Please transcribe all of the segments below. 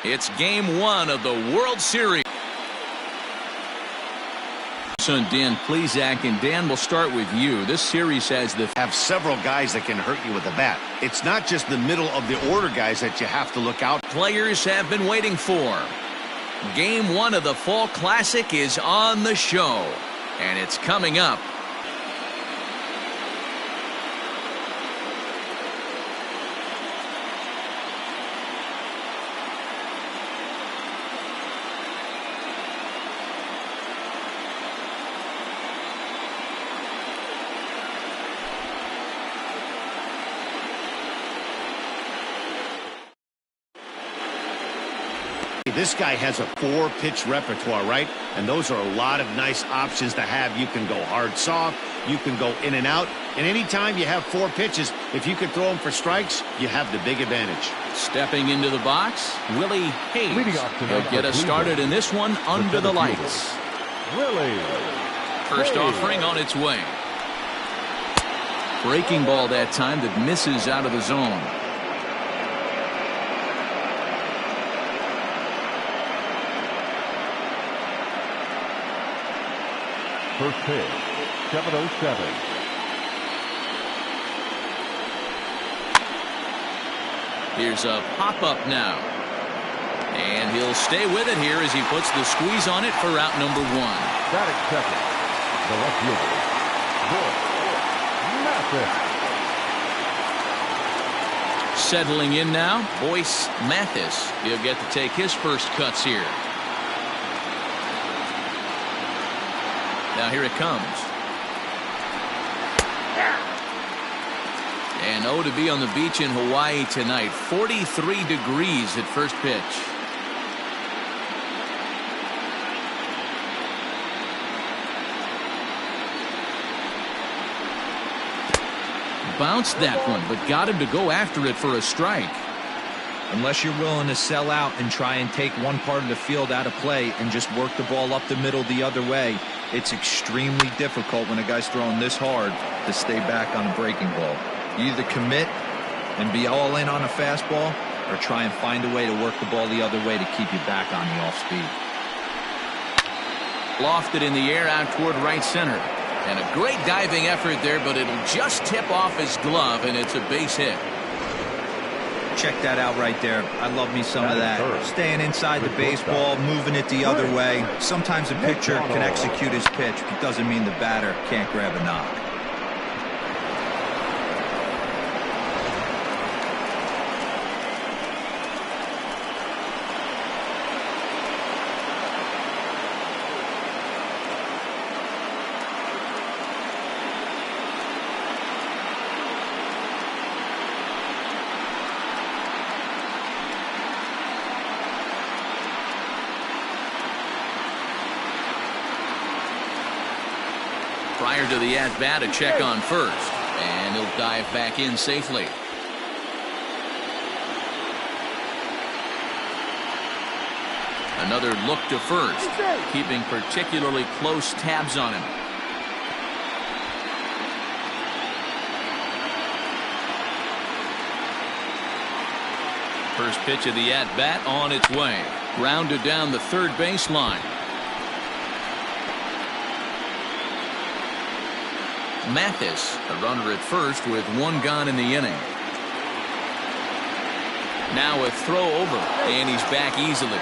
It's game one of the World Series. Dan Plesac, and Dan, we'll start with you. This series has have several guys that can hurt you with the bat. It's not just the middle of the order guys that you have to look out. Players have been waiting for. Game one of the Fall Classic is on the show, and it's coming up. This guy has a 4-pitch repertoire, right? And those are a lot of nice options to have. You can go hard, soft. You can go in and out. And anytime you have 4 pitches, if you can throw them for strikes, you have the big advantage. Stepping into the box, Willie Hayes. He'll get us started in this one under the lights. Willie. First offering on its way. Breaking ball that time that misses out of the zone. First pitch, 7:07. Here's a pop-up now. And he'll stay with it here as he puts the squeeze on it for out number 1. Batting second, the left fielder, Mathis. Settling in now, Boyce Mathis. He'll get to take his first cuts here. Now here it comes. And to be on the beach in Hawaii tonight. 43 degrees at first pitch. Bounced that one, but got him to go after it for a strike. Unless you're willing to sell out and try and take one part of the field out of play and just work the ball up the middle the other way, it's extremely difficult when a guy's throwing this hard to stay back on a breaking ball. You either commit and be all in on a fastball or try and find a way to work the ball the other way to keep you back on the off speed. Lofted in the air out toward right center. And a great diving effort there, but it'll just tip off his glove, and it's a base hit. Check that out right there. I love me some of that. Staying inside the baseball, moving it the other way. Sometimes a pitcher can execute his pitch, but it doesn't mean the batter can't grab a knock. Prior to the at-bat, a check on first, and he'll dive back in safely. Another look to first, keeping particularly close tabs on him. First pitch of the at-bat on its way. Grounded down the third baseline. Mathis, a runner at first with 1 gone in the inning. Now a throw over, and he's back easily.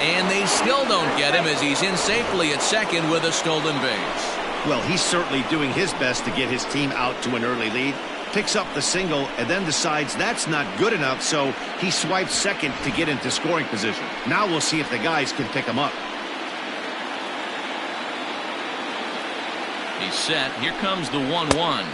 And they still don't get him as he's in safely at second with a stolen base. Well, he's certainly doing his best to get his team out to an early lead. Picks up the single and then decides that's not good enough, so he swipes second to get into scoring position. Now we'll see if the guys can pick him up. He's set. Here comes the 1-1.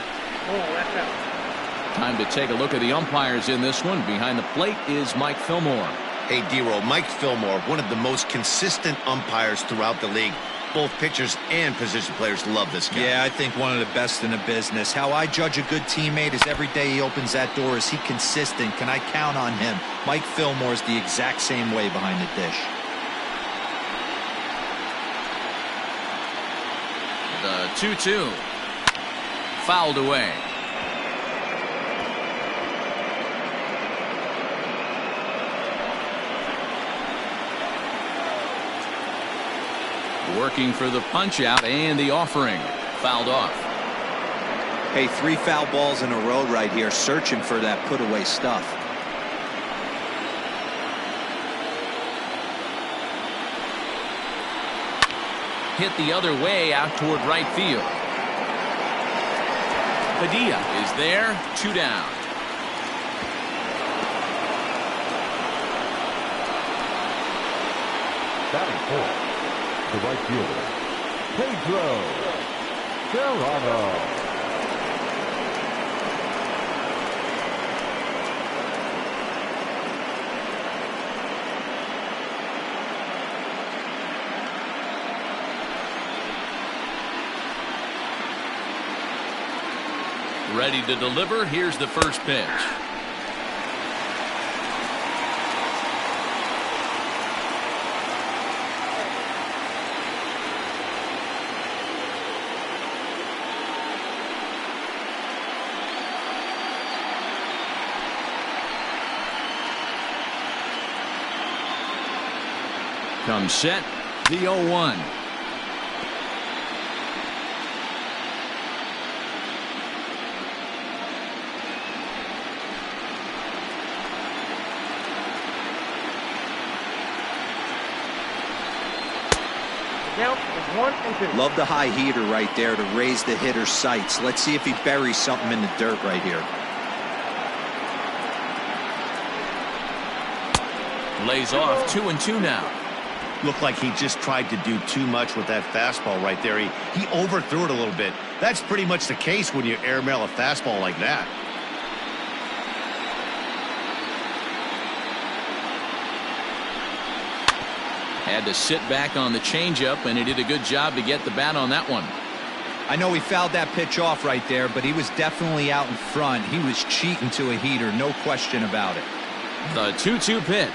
Time to take a look at the umpires in this one. Behind the plate is Mike Fillmore. Hey, D-Roll, Mike Fillmore, one of the most consistent umpires throughout the league. Both pitchers and position players love this guy. Yeah, I think one of the best in the business. How I judge a good teammate is every day he opens that door. Is he consistent? Can I count on him? Mike Fillmore is the exact same way behind the dish. The 2-2. Fouled away. Working for the punch out and the offering. Fouled off. Hey, 3 foul balls in a row right here, searching for that put away stuff. Hit the other way out toward right field. Padilla is there. 2 down. Batting fourth, the right fielder, Pedro Serrano. Ready to deliver. Here's the first pitch. Comes set. The 0-1. Love the high heater right there to raise the hitter's sights. Let's see if he buries something in the dirt right here. Lays off. 2-2 now. Looked like he just tried to do too much with that fastball right there. He overthrew it a little bit. That's pretty much the case when you airmail a fastball like that. Had to sit back on the changeup, and he did a good job to get the bat on that one. I know he fouled that pitch off right there, but he was definitely out in front. He was cheating to a heater, no question about it. The 2-2 pitch.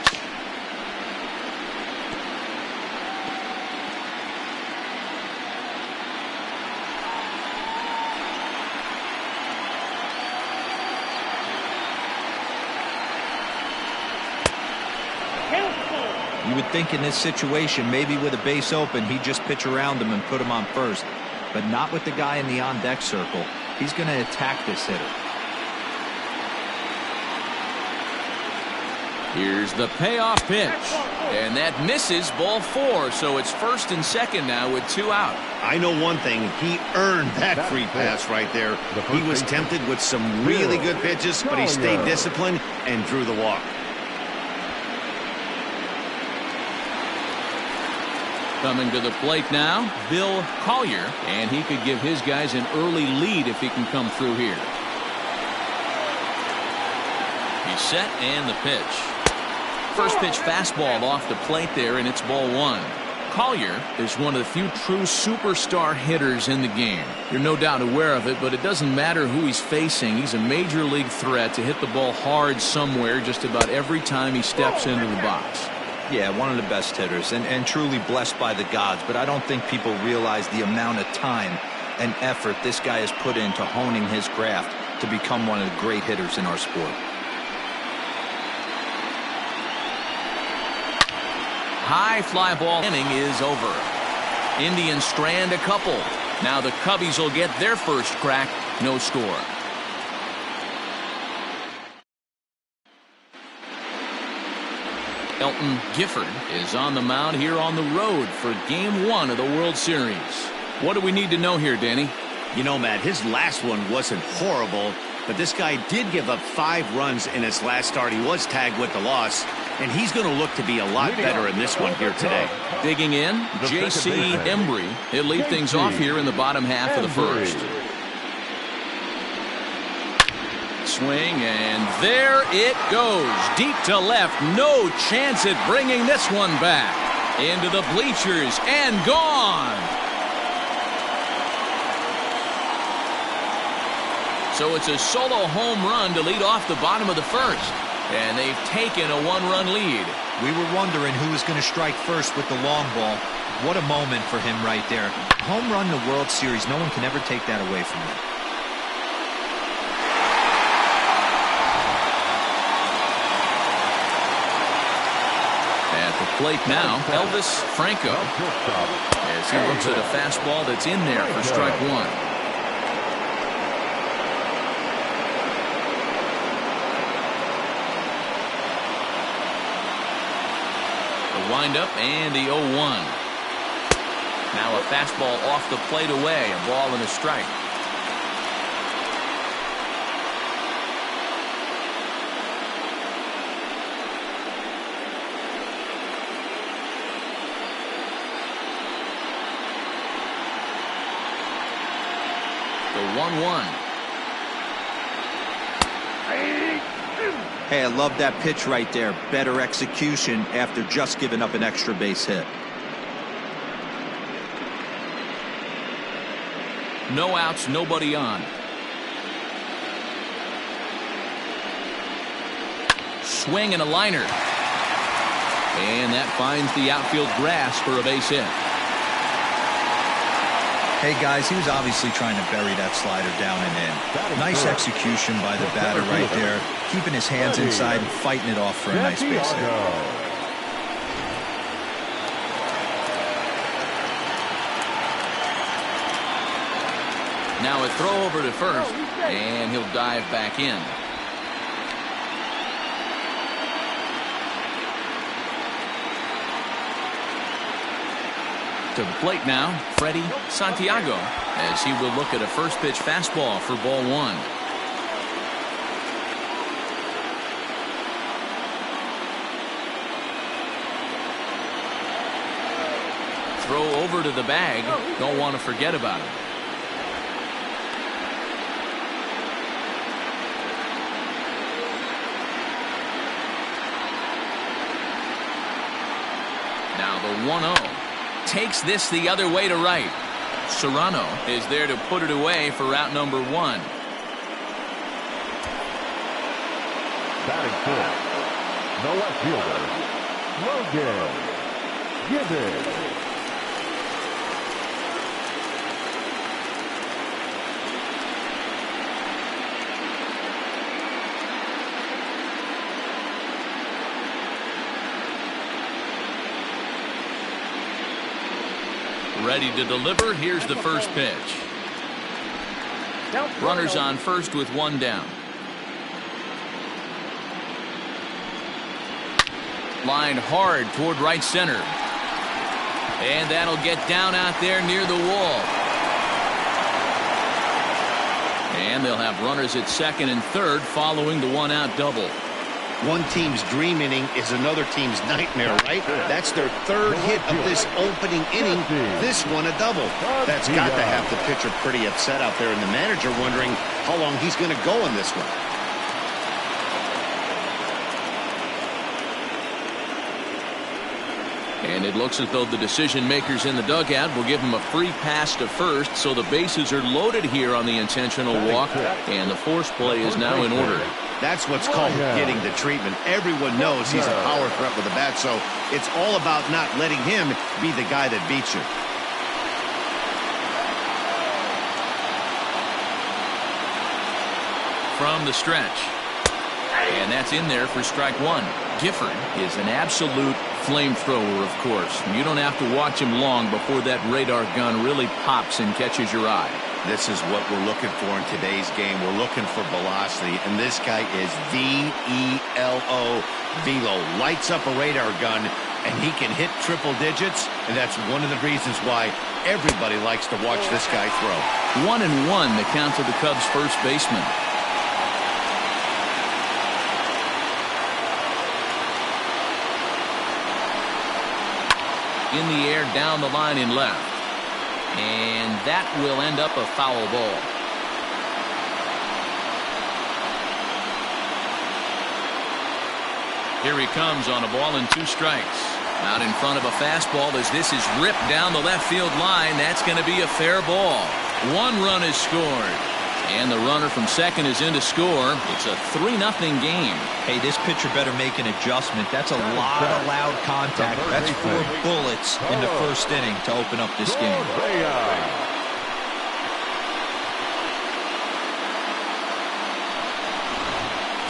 You would think in this situation, maybe with a base open, he'd just pitch around him and put him on first. But not with the guy in the on-deck circle. He's going to attack this hitter. Here's the payoff pitch. And that misses. Ball 4. So it's first and second now with 2 out. I know one thing. He earned that free pass right there. He was tempted with some really good pitches, but he stayed disciplined and drew the walk. Coming to the plate now, Bill Collier, and he could give his guys an early lead if he can come through here. He's set and the pitch. First pitch fastball off the plate there, and it's ball 1. Collier is one of the few true superstar hitters in the game. You're no doubt aware of it, but it doesn't matter who he's facing. He's a major league threat to hit the ball hard somewhere just about every time he steps into the box. Yeah, one of the best hitters and truly blessed by the gods, but I don't think people realize the amount of time and effort this guy has put into honing his craft to become one of the great hitters in our sport. High fly ball inning is over. Indians strand a couple. Now the Cubbies will get their first crack. No score. Elton Gifford is on the mound here on the road for Game 1 of the World Series. What do we need to know here, Danny? You know, Matt, his last one wasn't horrible, but this guy did give up 5 runs in his last start. He was tagged with the loss, and he's going to look to be a lot better in this one here today. Digging in, J.C. Embry. He'll lead things off here in the bottom half of the first. Swing, and there it goes. Deep to left. No chance at bringing this one back. Into the bleachers and gone. So it's a solo home run to lead off the bottom of the first. And they've taken a 1-run lead. We were wondering who was going to strike first with the long ball. What a moment for him right there. Home run in the World Series. No one can ever take that away from him. plate now, Elvis Franco, as he looks at a fastball that's in there for strike one. The windup and the 0-1. Now a fastball off the plate away, a ball and a strike. The 1-1. Hey, I love that pitch right there. Better execution after just giving up an extra base hit. No outs, nobody on. Swing and a liner. And that finds the outfield grass for a base hit. Hey, guys, he was obviously trying to bury that slider down and in. Nice execution by the batter right there, keeping his hands inside and fighting it off for a nice base hit. Now a throw over to first, and he'll dive back in. To the plate now, Freddie Santiago, as he will look at a first pitch fastball for ball one. Throw over to the bag. Don't want to forget about it. Now the 1-0. Takes this the other way to right. Serrano is there to put it away for route number one. Batting fourth, the left fielder, Logan Gibbons. Ready to deliver. Here's the first pitch. Runners on first with one down. Line hard toward right center. And that'll get down out there near the wall. And they'll have runners at second and third following the one-out double. One team's dream inning is another team's nightmare, right? That's their third hit of this opening inning. This one a double. That's got to have the pitcher pretty upset out there, and the manager wondering how long he's going to go in this one. And it looks as though the decision makers in the dugout will give him a free pass to first, so the bases are loaded here on the intentional walk, and the force play is now in order. That's what's called getting the treatment. Everyone knows he's a power threat with a bat, so it's all about not letting him be the guy that beats you. From the stretch. And that's in there for strike one. Gifford is an absolute flamethrower, of course. You don't have to watch him long before that radar gun really pops and catches your eye. This is what we're looking for in today's game. We're looking for velocity, and this guy is V-E-L-O, velo. Lights up a radar gun, and he can hit triple digits, and that's one of the reasons why everybody likes to watch this guy throw. 1-1, the count to the Cubs' first baseman. In the air, down the line in left. And that will end up a foul ball. Here he comes on a ball and two strikes. Out in front of a fastball as this is ripped down the left field line. That's going to be a fair ball. One run is scored. And the runner from second is in to score. It's a 3-0 game. Hey, this pitcher better make an adjustment. That's a lot of loud contact. That's 4 bullets in the first inning to open up this game.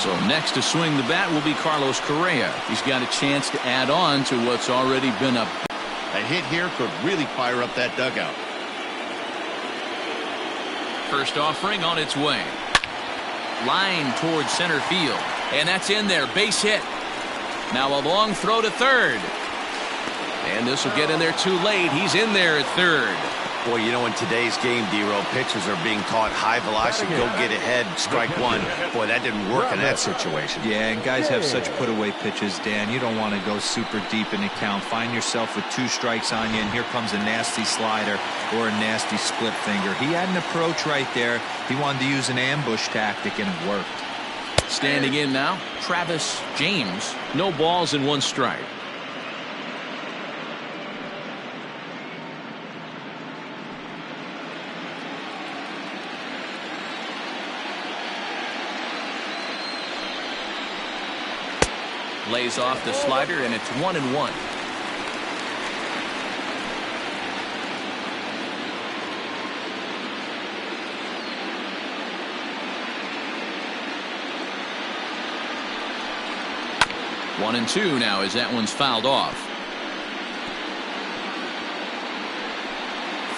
So next to swing the bat will be Carlos Correa. He's got a chance to add on to what's already been a hit here could really fire up that dugout. First offering on its way. Line towards center field. And that's in there. Base hit. Now a long throw to third. And this will get in there too late. He's in there at third. Boy, you know, in today's game, D-Row, pitchers are being taught high velocity, go get ahead, strike one. Boy, that didn't work in that situation. Yeah, and guys have such put-away pitches, Dan. You don't want to go super deep in the count. Find yourself with 2 strikes on you, and here comes a nasty slider or a nasty split finger. He had an approach right there. He wanted to use an ambush tactic, and it worked. Standing in now, Travis James. No balls and 1 strike. Lays off the slider, and it's 1-1. One and 2 now as that one's fouled off.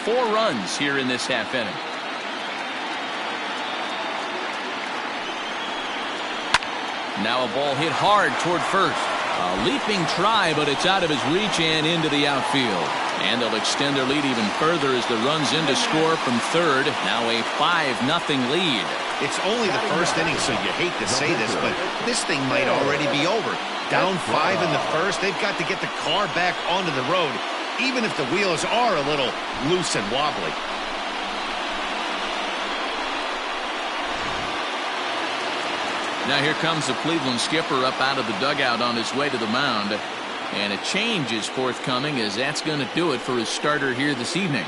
4 runs here in this half inning. Now a ball hit hard toward first. A leaping try, but it's out of his reach and into the outfield. And they'll extend their lead even further as the run's in to score from third. Now a 5-0 lead. It's only the first inning, so you hate to say this, but this thing might already be over. Down 5 in the first, they've got to get the car back onto the road, even if the wheels are a little loose and wobbly. Now here comes the Cleveland skipper up out of the dugout on his way to the mound. And a change is forthcoming, as that's going to do it for his starter here this evening.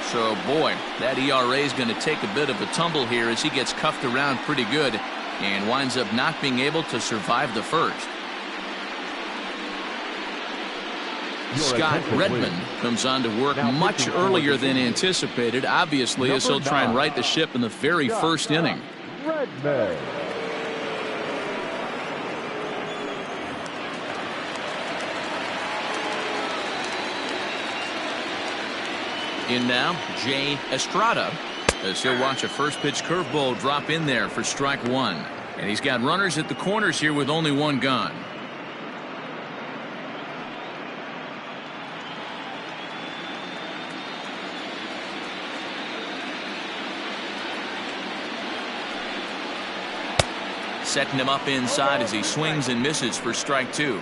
So, boy, that ERA is going to take a bit of a tumble here as he gets cuffed around pretty good and winds up not being able to survive the first. Scott Redmond comes on to work much earlier than anticipated, obviously, as he'll try and right the ship in the very first inning. Redmond. In now, Jay Estrada, as he'll watch a first pitch curveball drop in there for strike 1. And he's got runners at the corners here with only 1 gone. Setting him up inside as he swings and misses for strike 2.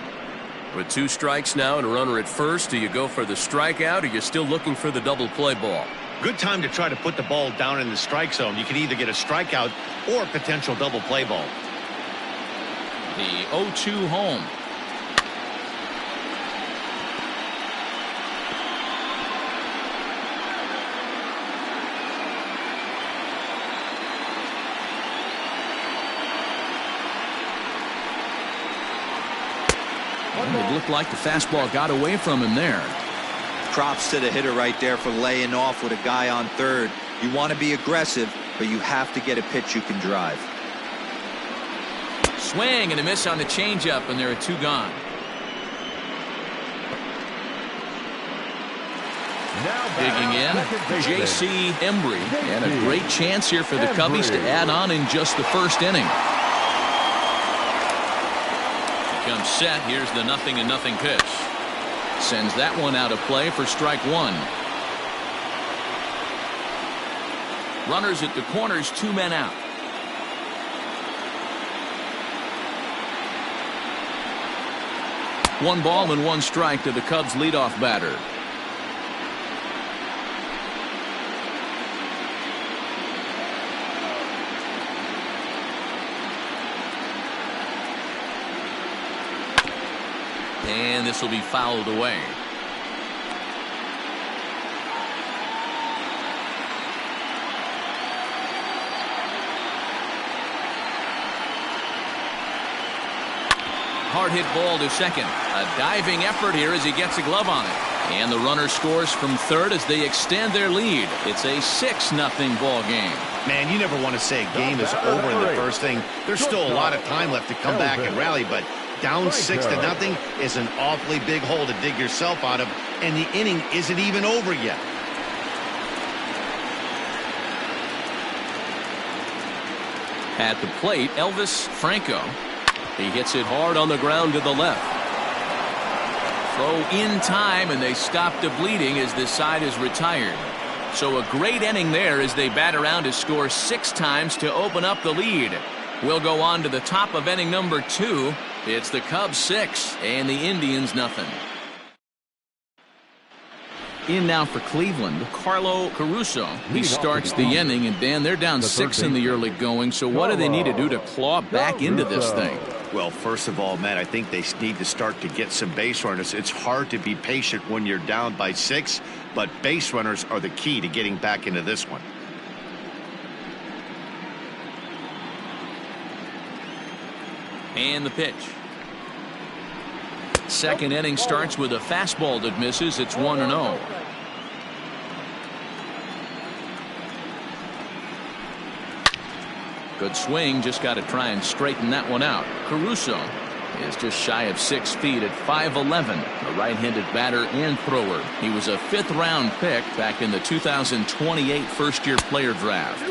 With 2 strikes now and a runner at first, do you go for the strikeout, or you're still looking for the double play ball? Good time to try to put the ball down in the strike zone. You can either get a strikeout or a potential double play ball. The 0-2 home. It looked like the fastball got away from him there. Props to the hitter right there for laying off with a guy on third. You want to be aggressive, but you have to get a pitch you can drive. Swing and a miss on the changeup, and there are 2 gone. Digging in, J.C. Embry, and a great chance here for the Cubbies to add on in just the first inning. Comes set. Here's the 0-0 pitch. Sends that one out of play for strike 1. Runners at the corners, 2 men out. One ball and 1 strike to the Cubs leadoff batter. And this will be fouled away. Hard hit ball to second. A diving effort here as he gets a glove on it. And the runner scores from third as they extend their lead. It's a 6-0 ball game. Man, you never want to say a game is over in the first inning. There's still a lot of time left to come back and rally, but down 6-0 is an awfully big hole to dig yourself out of, and the inning isn't even over yet. At the plate, Elvis Franco. He hits it hard on the ground to the left. Throw in time, and they stop the bleeding as this side is retired. So a great inning there as they bat around to score 6 times to open up the lead. We'll go on to the top of inning number 2. It's the Cubs 6 and the Indians nothing. In now for Cleveland, Carlo Caruso. He starts the inning, and Dan, they're down 6 in the early going, so what do they need to do to claw back into this thing? Well, first of all, Matt, I think they need to start to get some base runners. It's hard to be patient when you're down by 6, but base runners are the key to getting back into this one. And the pitch. Second inning starts with a fastball that misses. It's 1-0. Good swing, just got to try and straighten that one out. Caruso is just shy of 6 feet at 5'11", a right-handed batter and thrower. He was a 5th-round pick back in the 2028 first-year player draft.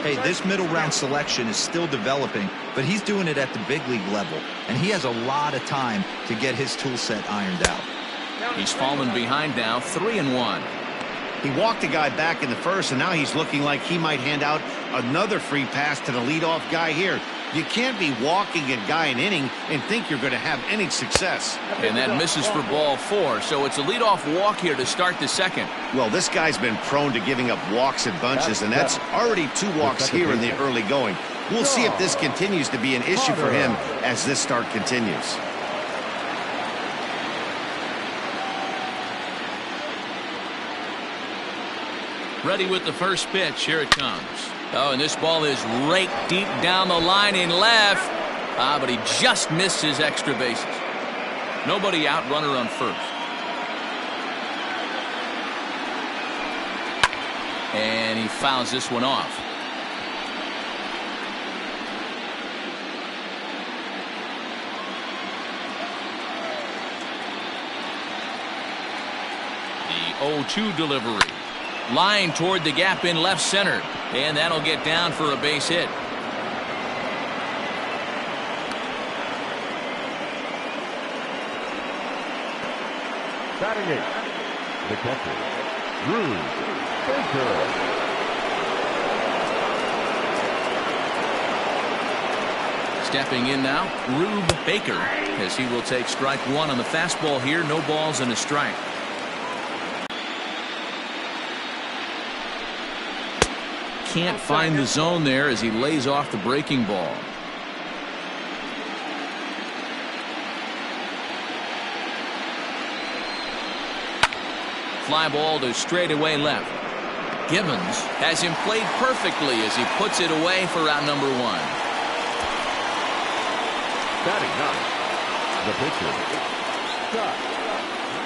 Hey, this middle-round selection is still developing, but he's doing it at the big league level, and he has a lot of time to get his tool set ironed out. He's fallen behind now, 3-1. He walked a guy back in the first, and now he's looking like he might hand out another free pass to the leadoff guy here. You can't be walking a guy an inning and think you're going to have any success. And that misses for ball 4, so it's a leadoff walk here to start the second. Well, this guy's been prone to giving up walks in bunches, and that's already 2 walks here in the early going. We'll see if this continues to be an issue for him as this start continues. Ready with the first pitch. Here it comes. Oh, and this ball is raked deep down the line in left. But he just missed his extra bases. Nobody out, runner on first. And he fouls this one off. The 0-2 delivery. Line toward the gap in left center, and that'll get down for a base hit. Batting 8, the catcher, Rube Baker. Stepping in now, Rube Baker, as he will take strike 1 on the fastball here. No balls and a strike. Can't find the zone there as he lays off the breaking ball. Fly ball to straightaway left. Gibbons has him played perfectly as he puts it away for out number 1. Batting 9, the pitcher, Scott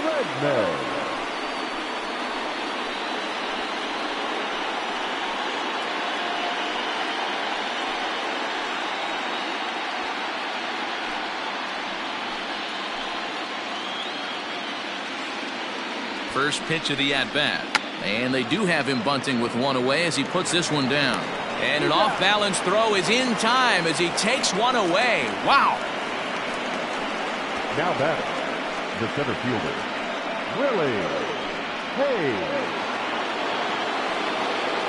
Redman. First pitch of the at-bat. And they do have him bunting with 1 away as he puts this one down. And an off-balance throw is in time as he takes 1 away. Wow. Now batting, the center fielder, Willie Hayes.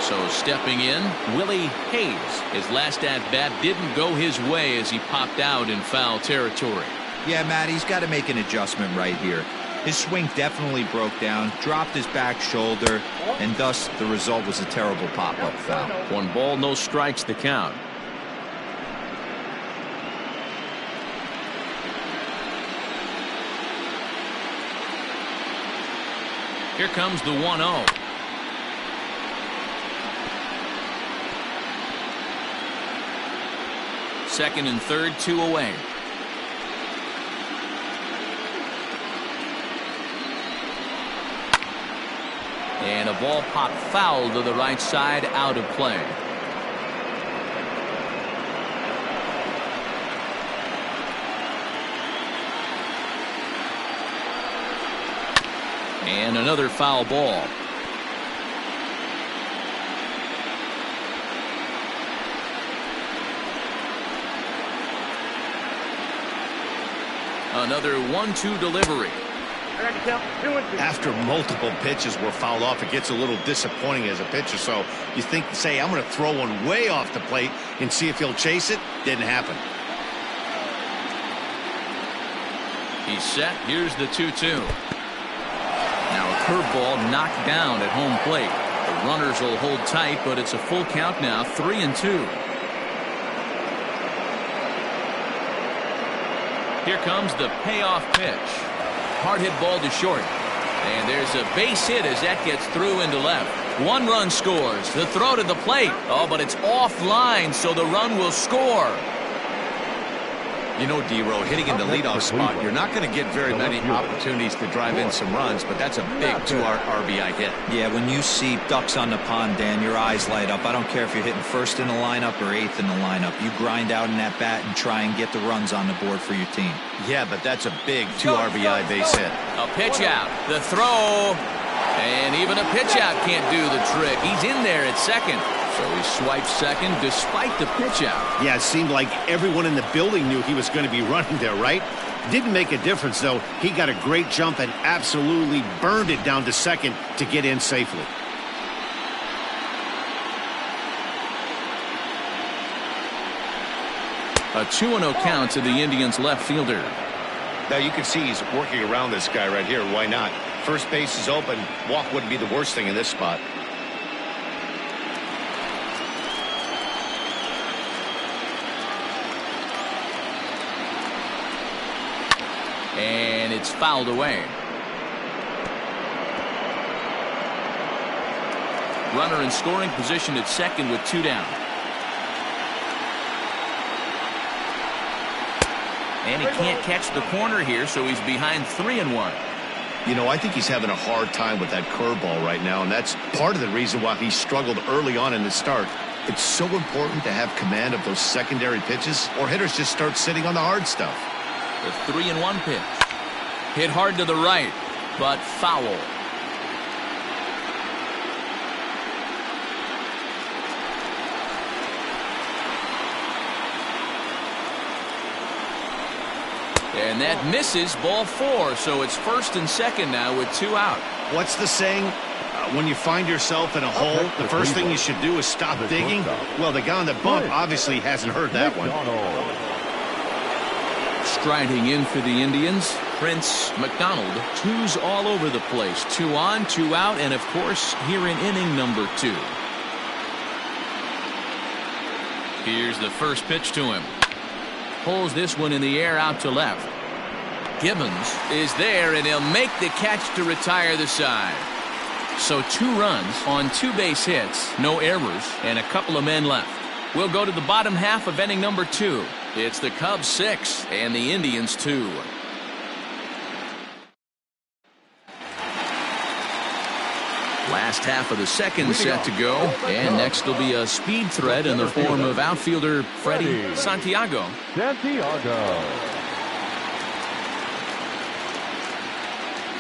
So stepping in, Willie Hayes. His last at-bat didn't go his way as he popped out in foul territory. Yeah, Matt, he's got to make an adjustment right here. His swing definitely broke down, dropped his back shoulder, and thus the result was a terrible pop-up foul. 1 ball, no strikes the count. Here comes the 1-0. Second and third, 2 away. And a ball popped foul to the right side, out of play. And another foul ball. Another 1-2 delivery. After multiple pitches were fouled off, it gets a little disappointing as a pitcher. So you think, say, I'm going to throw one way off the plate and see if he'll chase it. Didn't happen. He's set. Here's the 2-2. Now a curveball knocked down at home plate. The runners will hold tight, but it's a full count now, 3-2. Here comes the payoff pitch. Hard hit ball to short. And there's a base hit as that gets through into left. 1 run scores. The throw to the plate. Oh, but it's offline, so the run will score. You know, D-Row, hitting in the leadoff spot, you're not going to get very many opportunities to drive in some runs, but that's a big 2 RBI hit. Yeah, when you see ducks on the pond, Dan, your eyes light up. I don't care if you're hitting first in the lineup or 8th in the lineup. You grind out in that bat and try and get the runs on the board for your team. Yeah, but that's a big 2 RBI base hit. A pitch out. The throw. And even a pitch out can't do the trick. He's in there at second. So he swipes second despite the pitch out. Yeah, it seemed like everyone in the building knew he was going to be running there, right? Didn't make a difference, though. He got a great jump and absolutely burned it down to second to get in safely. A 2-0 count to the Indians' left fielder. Now you can see he's working around this guy right here. Why not? First base is open. Walk wouldn't be the worst thing in this spot. And it's fouled away. Runner in scoring position at second with 2 down. And he can't catch the corner here, so he's behind 3-1. You know, I think he's having a hard time with that curveball right now, and that's part of the reason why he struggled early on in the start. It's so important to have command of those secondary pitches, or hitters just start sitting on the hard stuff. The 3-1 pitch. Hit hard to the right, but foul. And that misses, ball 4, so it's first and second now with 2 out. What's the saying? When you find yourself in a hole, the first thing you should do is stop digging. Well, the guy on the bump obviously hasn't heard that one. Striding in for the Indians, Prince McDonald. 2s all over the place. 2 on, 2 out, and of course, here in inning number 2. Here's the first pitch to him. Pulls this one in the air out to left. Gibbons is there, and he'll make the catch to retire the side. So 2 runs on 2 base hits, no errors, and a couple of men left. We'll go to the bottom half of inning number 2. It's the Cubs 6 and the Indians 2. Last half of the second set to go, and next will be a speed threat in the form of outfielder Freddie Santiago.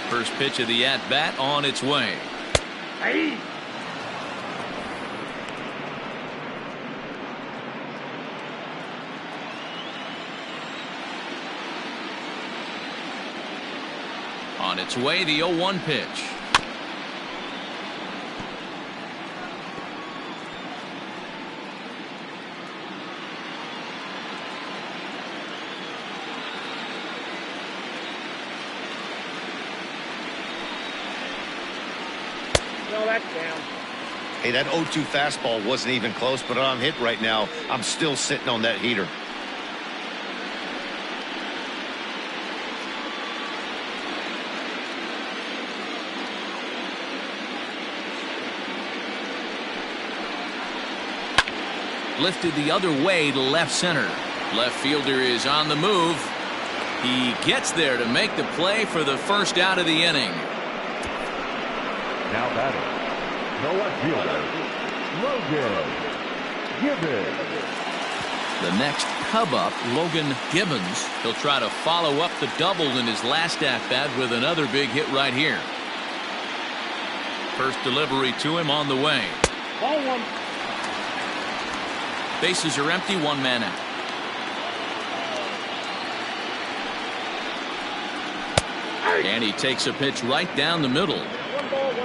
First pitch of the at-bat on its way. Hey. On its way, the 0-1 pitch. Hey, that 0-2 fastball wasn't even close, but I'm hit right now. I'm still sitting on that heater. Lifted the other way to left center. Left fielder is on the move. He gets there to make the play for the first out of the inning. Now batting, the left fielder, Logan Gibbons. The next Cub up, Logan Gibbons. He'll try to follow up the double in his last at-bat with another big hit right here. First delivery to him on the way. Ball one. Bases are empty, one man out. And he takes a pitch right down the middle.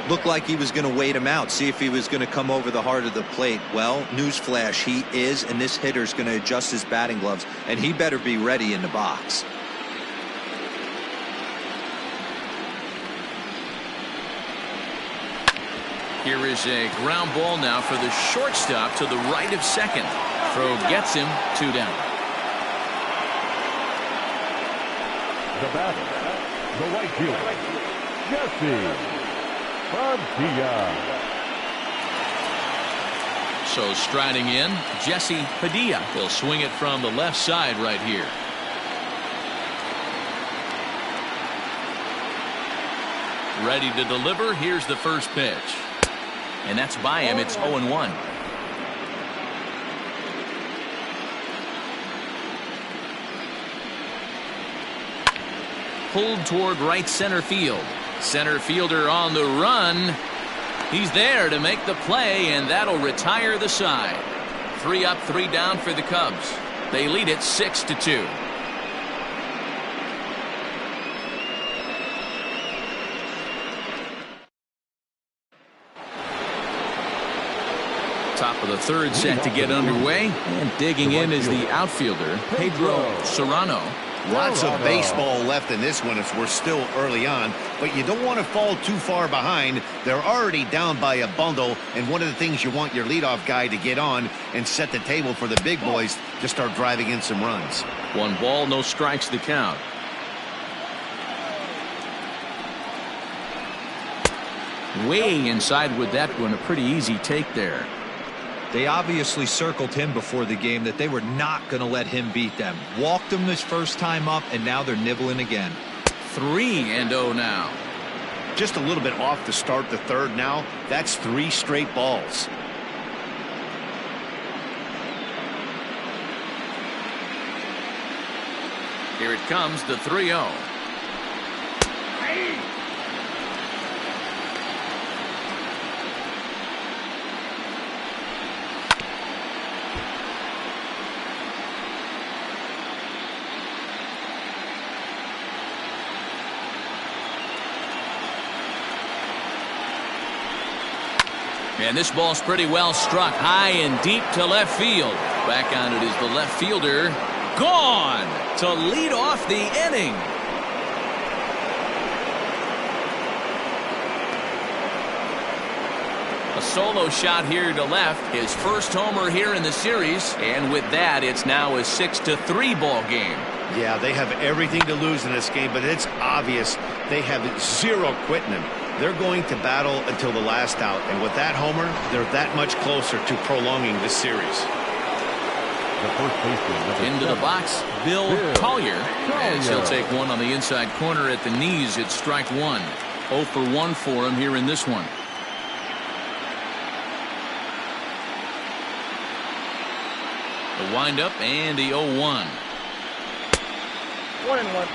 Looked like he was going to wait him out, see if he was going to come over the heart of the plate. Well, newsflash, he is, and this hitter's going to adjust his batting gloves, and he better be ready in the box. Here is a ground ball now for the shortstop to the right of second. Throw gets him, 2 down. The batter, the right fielder, Jesse Padilla. So striding in, Jesse Padilla. He'll swing it from the left side right here. Ready to deliver. Here's the first pitch. And that's by him. It's 0-1. Pulled toward right center field. Center fielder on the run. He's there to make the play, and that'll retire the side. 3 up, 3 down for the Cubs. They lead it 6-2. Top of the third set to get underway, and digging in is the outfielder Pedro Serrano. Lots of baseball left in this one as we're still early on, but you don't want to fall too far behind. They're already down by a bundle, and one of the things you want your leadoff guy to get on and set the table for the big boys to start driving in some runs. 1 ball, no strikes the count. Way inside with that one, a pretty easy take there. They obviously circled him before the game that they were not going to let him beat them. Walked him his first time up, and now they're nibbling again. 3-0 now. Just a little bit off to start the third now. That's 3 straight balls. Here it comes, the 3-0. And this ball's pretty well struck high and deep to left field. Back on it is the left fielder. Gone to lead off the inning. A solo shot here to left. His first homer here in the series. And with that, it's now a 6-3 ball game. Yeah, they have everything to lose in this game, but it's obvious they have zero quitting him. They're going to battle until the last out, and with that homer, they're that much closer to prolonging this series. The first baseman, into the box, Bill Collier, as he'll take one on the inside corner at the knees. It's strike 1. 0 for 1 for him here in this one. The windup and the 0-1. 1-1.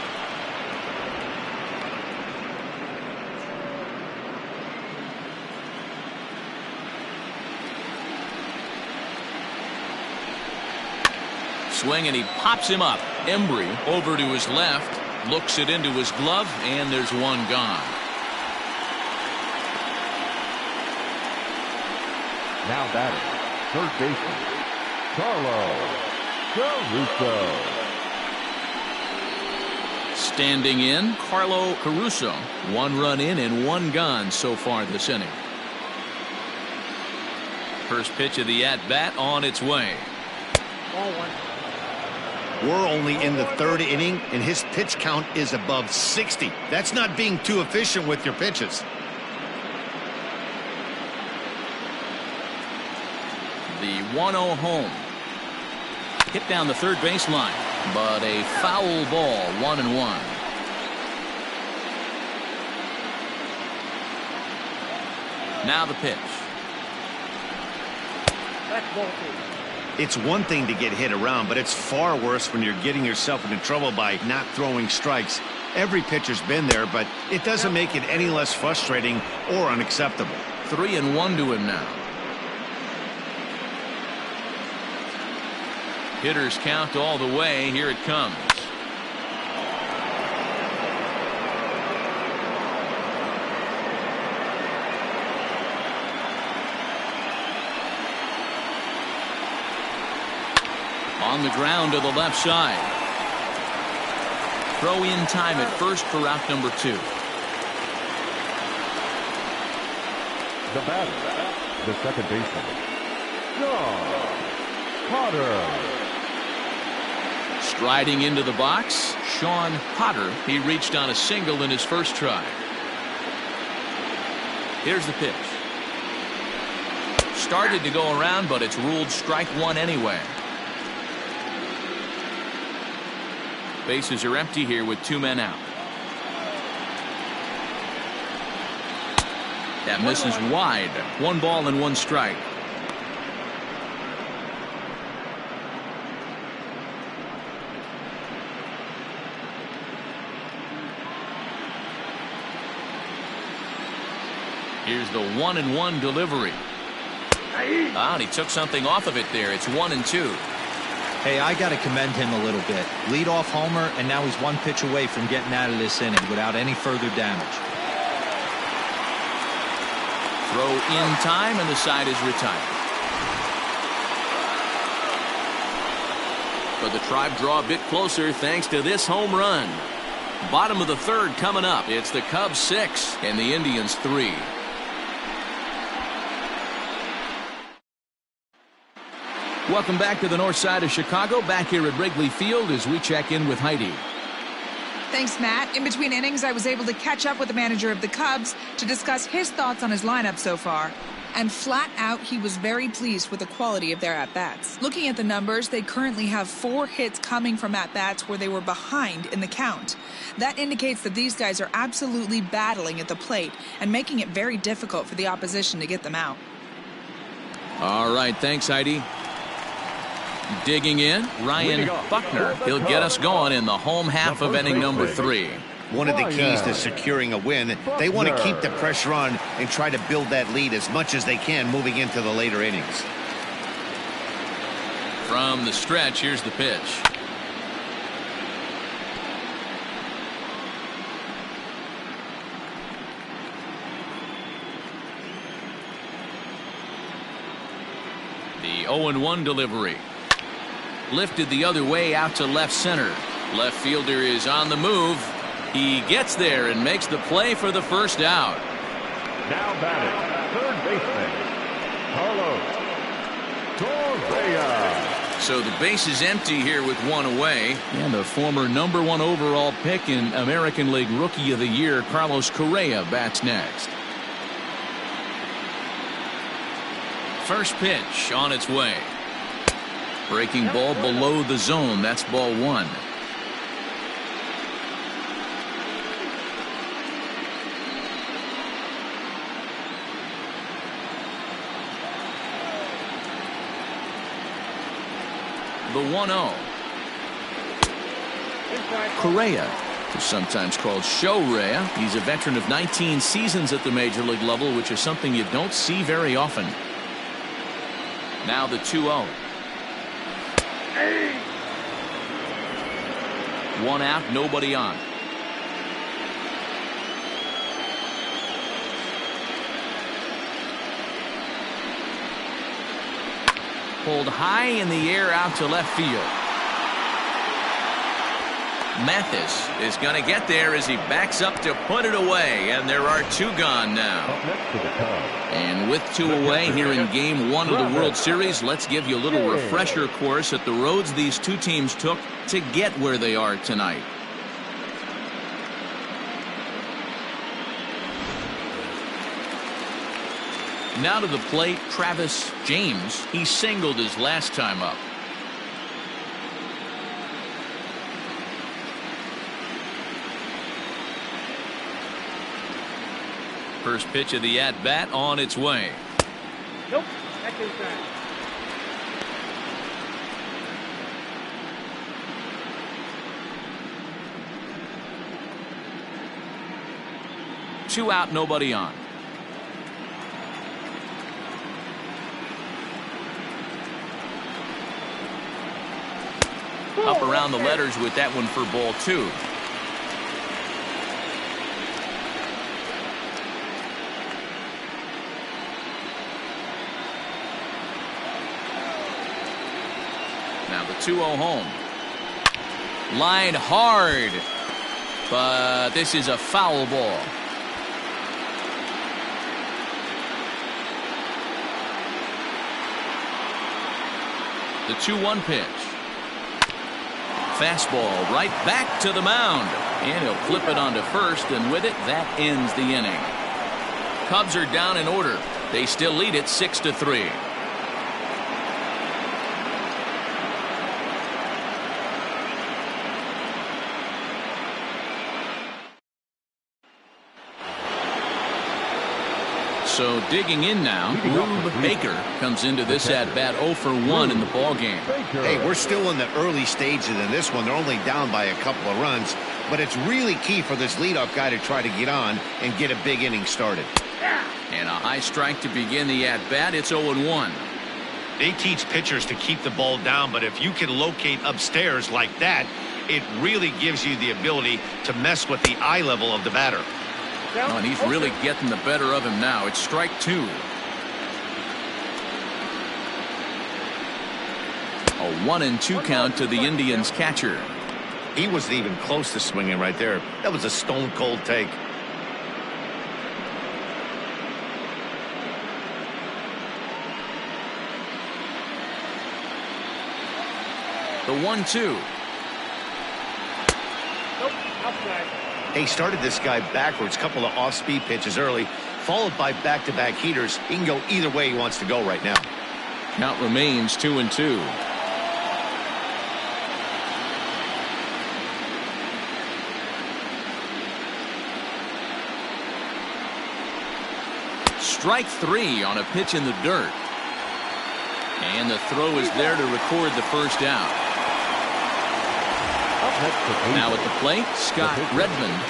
Swing, and he pops him up. Embry over to his left, looks it into his glove, and there's one gone. now batting, third baseman, Caruso. Standing in, Carlo Caruso. 1 run in and 1 gone so far this inning. First pitch of the at-bat on its way. Ball 1. We're only in the 3rd inning, and his pitch count is above 60. That's not being too efficient with your pitches. The 1-0 home. Hit down the third baseline, but a foul ball, 1-1. Now the pitch. That's ball two. It's one thing to get hit around, but it's far worse when you're getting yourself into trouble by not throwing strikes. Every pitcher's been there, but it doesn't make it any less frustrating or unacceptable. 3-1 to him now. Hitters count all the way. Here it comes. On the ground to the left side. Throw in time at first for out number 2. The batter, the second baseman, John Potter. Striding into the box, Sean Potter. He reached on a single in his first try. Here's the pitch. Started to go around, but it's ruled strike one anyway. Bases are empty here with 2 men out. That misses wide. 1 ball and 1 strike. Here's the 1-1 delivery. Ah, and he took something off of it there. It's 1-2. Hey, I got to commend him a little bit. Leadoff homer, and now he's 1 pitch away from getting out of this inning without any further damage. Throw in time, and the side is retired. But the Tribe draw a bit closer thanks to this home run. Bottom of the 3rd coming up. It's the Cubs 6 and the Indians 3. Welcome back to the north side of Chicago. Back here at Wrigley Field as we check in with Heidi. Thanks, Matt. In between innings, I was able to catch up with the manager of the Cubs to discuss his thoughts on his lineup so far. And flat out, he was very pleased with the quality of their at-bats. Looking at the numbers, they currently have 4 hits coming from at-bats where they were behind in the count. That indicates that these guys are absolutely battling at the plate and making it very difficult for the opposition to get them out. All right, thanks, Heidi. Digging in, Ryan Buckner. He'll get us going in the home half of inning number 3. One of the keys to securing a win, they want to keep the pressure on and try to build that lead as much as they can moving into the later innings. From the stretch, here's the pitch. The 0-1 delivery. Lifted the other way out to left center. Left fielder is on the move. He gets there and makes the play for the first out. Now batting, third baseman, Correa. So the base is empty here with 1 away. And the former #1 overall pick in American League Rookie of the Year, Carlos Correa, bats next. First pitch on its way. Breaking ball below the zone. That's ball 1. The 1-0. Correa, who's sometimes called Show-Rea. He's a veteran of 19 seasons at the major league level, which is something you don't see very often. Now the 2-0. 1 out, nobody on. Pulled high in the air out to left field. Mathis is going to get there as he backs up to put it away, and there are 2 gone now. And with 2 away here in Game 1 of the World Series, let's give you a little refresher course at the roads these 2 teams took to get where they are tonight. Now to the plate, Travis James. He singled his last time up. First pitch of the at-bat on its way. Nope. That's inside. Two out, nobody on. Up around the letters with that one for ball 2. Now the 2-0 home. Line hard. But this is a foul ball. The 2-1 pitch. Fastball right back to the mound. And he'll flip it onto first, and with it, that ends the inning. Cubs are down in order. They still lead it 6-3. So digging in now, Rube Baker comes into this at-bat 0 for 1 in the ballgame. Hey, we're still in the early stages in this one. They're only down by a couple of runs, but it's really key for this leadoff guy to try to get on and get a big inning started. And a high strike to begin the at-bat. It's 0-1. They teach pitchers to keep the ball down, but if you can locate upstairs like that, it really gives you the ability to mess with the eye level of the batter. Oh, and he's really getting the better of him now. It's strike 2. A 1-2 count to the Indians catcher. He wasn't even close to swinging right there. That was a stone cold take. The 1-2. Nope. Outside. They started this guy backwards, couple of off-speed pitches early, followed by back-to-back heaters. He can go either way he wants to go right now. Count remains 2-2. Strike 3 on a pitch in the dirt. And the throw is there to record the first out. Now at the plate, Scott Redmond.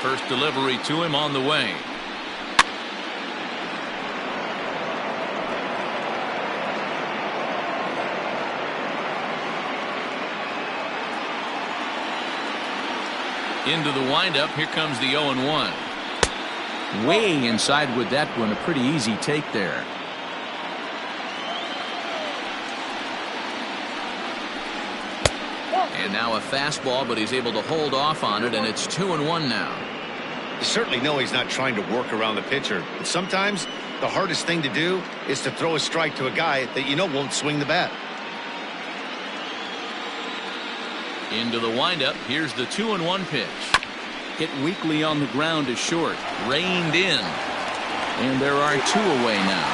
First delivery to him on the way. Into the windup. Here comes the 0-1. Way inside with that one. A pretty easy take there. And now a fastball, but he's able to hold off on it, and it's 2-1 now. You certainly know he's not trying to work around the pitcher. But sometimes the hardest thing to do is to throw a strike to a guy that you know won't swing the bat. Into the windup. Here's the 2-1 pitch. Hit weakly on the ground is short. Reined in. And there are 2 away now.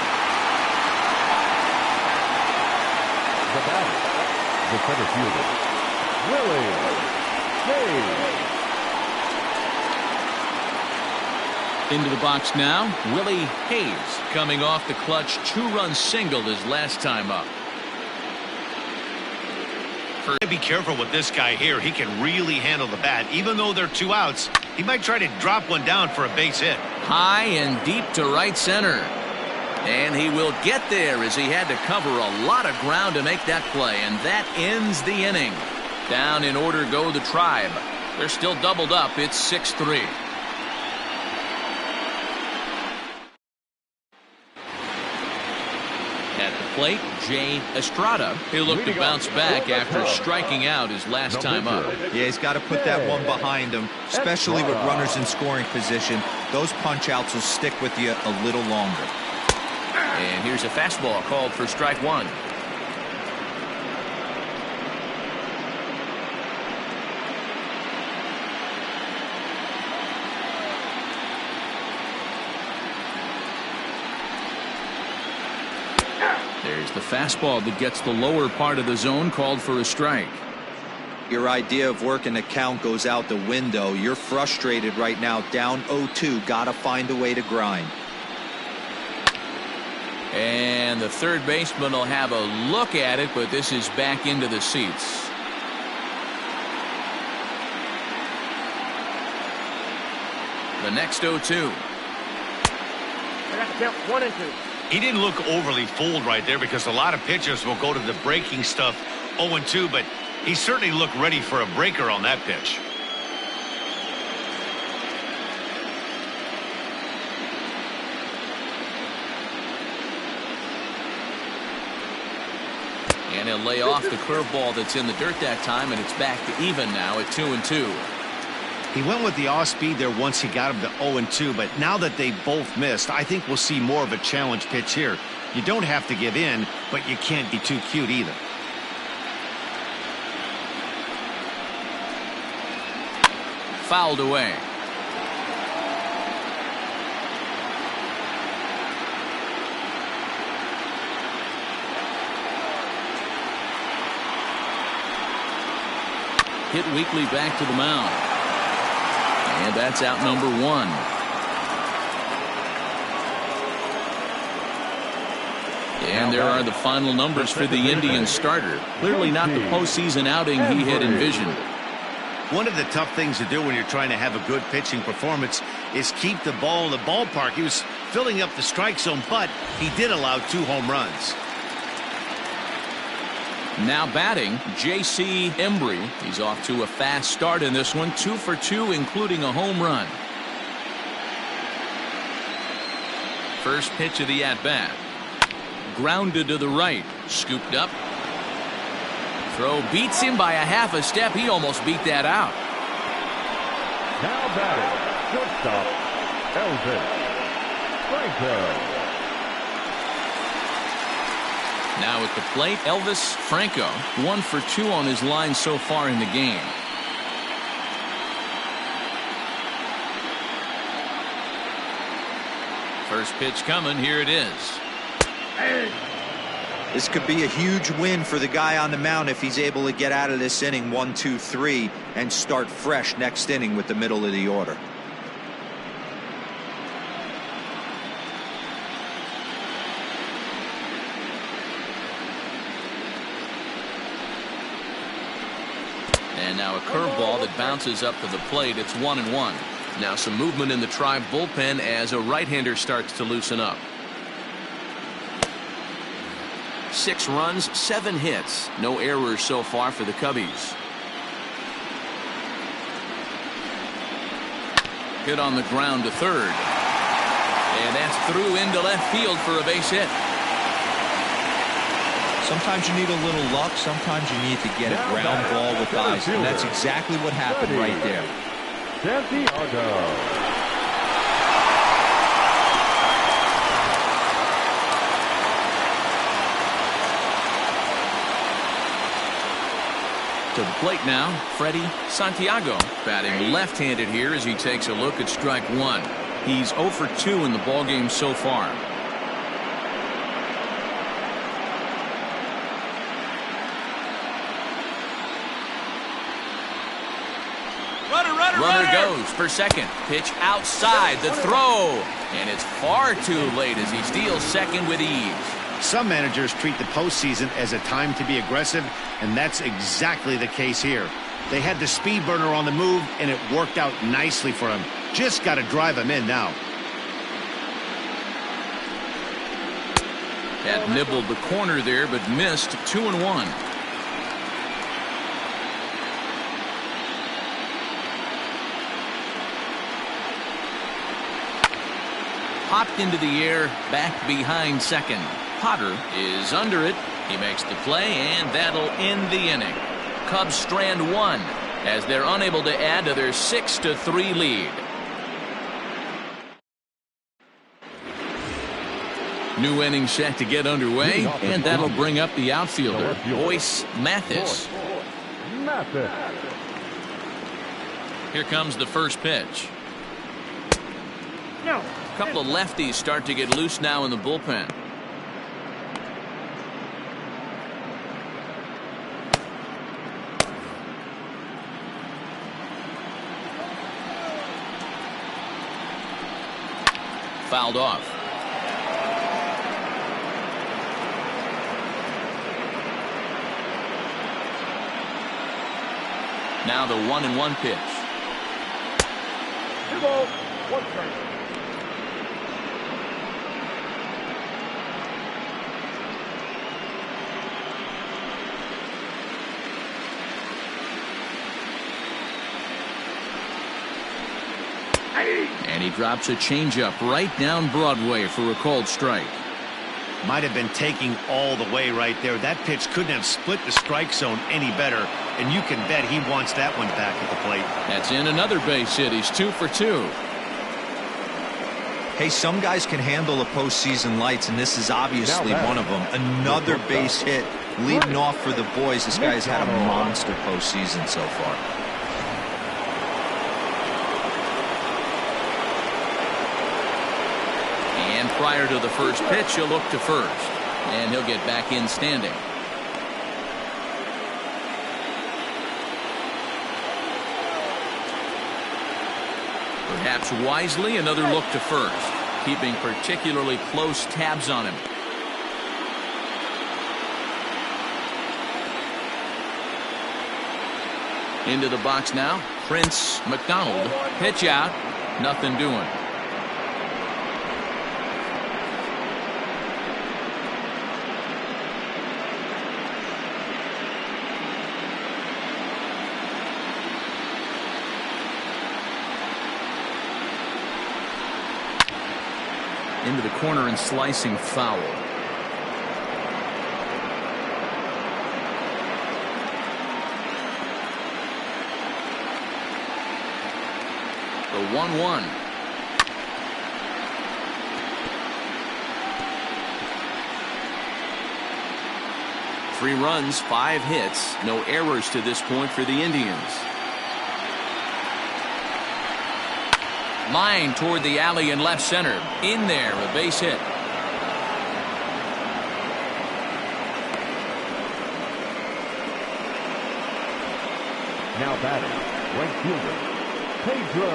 The batter, the center fielder, Willie Hayes. Into the box now, Willie Hayes, coming off the clutch 2-run single his last time up. Be careful with this guy here. He can really handle the bat. Even though they're 2 outs, he might try to drop one down for a base hit. High and deep to right center. And he will get there as he had to cover a lot of ground to make that play. And that ends the inning. Down in order go the Tribe. They're still doubled up. It's 6-3. At the plate, Jay Estrada. He'll look to bounce back after striking out his last time up. Yeah, he's got to put that one behind him, especially with runners in scoring position. Those punch-outs will stick with you a little longer. And here's a fastball called for strike 1. There's the fastball that gets the lower part of the zone, called for a strike. Your idea of working the count goes out the window. You're frustrated right now, down 0-2. Gotta find a way to grind. And the third baseman will have a look at it, but this is back into the seats. The next 0-2. I got to count 1 and 2. He didn't look overly fooled right there because a lot of pitchers will go to the breaking stuff 0-2, but he certainly looked ready for a breaker on that pitch. And he'll lay off the curveball that's in the dirt that time, and it's back to even now at 2-2. He went with the off speed there once he got him to 0-2, but now that they both missed, I think we'll see more of a challenge pitch here. You don't have to give in, but you can't be too cute either. Fouled away. Hit weakly back to the mound. And that's out number 1. And there are the final numbers for the Indians starter. Clearly not the postseason outing he had envisioned. One of the tough things to do when you're trying to have a good pitching performance is keep the ball in the ballpark. He was filling up the strike zone, but he did allow 2 home runs. Now batting, J.C. Embry. He's off to a fast start in this one, 2 for 2, including a home run. First pitch of the at-bat. Grounded to the right, scooped up. Throw beats him by a half a step. He almost beat that out. Now batting, shortstop, Elvis Franco. Now at the plate, Elvis Franco, 1 for 2 on his line so far in the game. First pitch coming. Here it is. This could be a huge win for the guy on the mound if he's able to get out of this inning 1, 2, 3 and start fresh next inning with the middle of the order. And now a curveball that bounces up to the plate. It's 1-1. Now some movement in the Tribe bullpen as a right-hander starts to loosen up. 6 runs, 7 hits. No errors so far for the Cubbies. Hit on the ground to third. And that's through into left field for a base hit. Sometimes you need a little luck. Sometimes you need to get a ground ball with eyes. And that's exactly what happened right there. Santiago. To the plate now, Freddie Santiago, batting left-handed here as he takes a look at strike 1. He's 0 for 2 in the ballgame so far. Runner goes for second. Pitch outside the throw. And it's far too late as he steals second with ease. Some managers treat the postseason as a time to be aggressive, and that's exactly the case here. They had the speed burner on the move, and it worked out nicely for him. Just got to drive him in now. Had nibbled the corner there, but missed. 2-1. Popped into the air, back behind second. Potter is under it. He makes the play, and that'll end the inning. Cubs strand 1 as they're unable to add to their 6-3 lead. New inning set to get underway, and that'll bring up the outfielder, Boyce Mathis. Here comes the first pitch. No. A couple of lefties start to get loose now in the bullpen. fouled off. Now the 1-1 pitch. 2 balls, 1 strike. And he drops a changeup right down Broadway for a called strike. Might have been taking all the way right there. That pitch couldn't have split the strike zone any better, and you can bet he wants that one back at the plate. That's in another base hit. He's 2 for 2. Hey, some guys can handle the postseason lights, and this is obviously one of them. Another base hit leading off for the boys. This guy's had a monster postseason so far. And prior to the first pitch, he'll look to first. And he'll get back in standing. Perhaps wisely, another look to first, keeping particularly close tabs on him. Into the box now, Prince McDonald. Pitch out, nothing doing. Into the corner and slicing foul. The 1-1. Three runs, 5 hits, no errors to this point for the Indians. Line toward the alley in left center. In there, a base hit. Now batting, right fielder, Pedro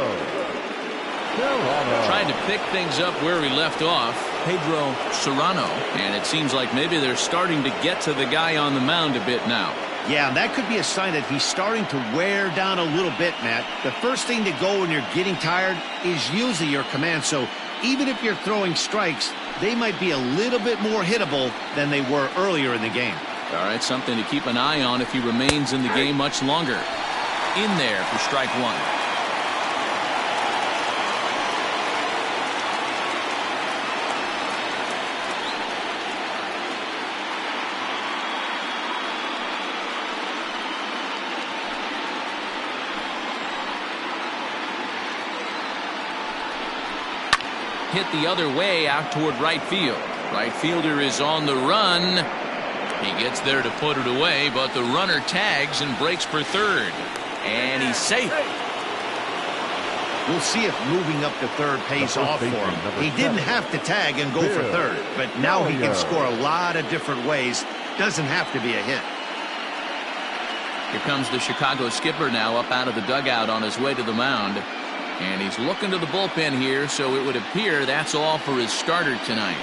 Serrano. Trying to pick things up where he left off, Pedro Serrano. And it seems like maybe they're starting to get to the guy on the mound a bit now. Yeah, and that could be a sign that he's starting to wear down a little bit, Matt. The first thing to go when you're getting tired is usually your command. So even if you're throwing strikes, they might be a little bit more hittable than they were earlier in the game. All right, something to keep an eye on if he remains in the game much longer. In there for strike 1. Hit the other way out toward right field. Right fielder is on the run. He gets there to put it away, but the runner tags and breaks for third. And he's safe. We'll see if moving up to third pays off for him. He didn't have to tag and go for third, but now he can score a lot of different ways. Doesn't have to be a hit. Here comes the Chicago skipper now up out of the dugout on his way to the mound. And he's looking to the bullpen here, so it would appear that's all for his starter tonight.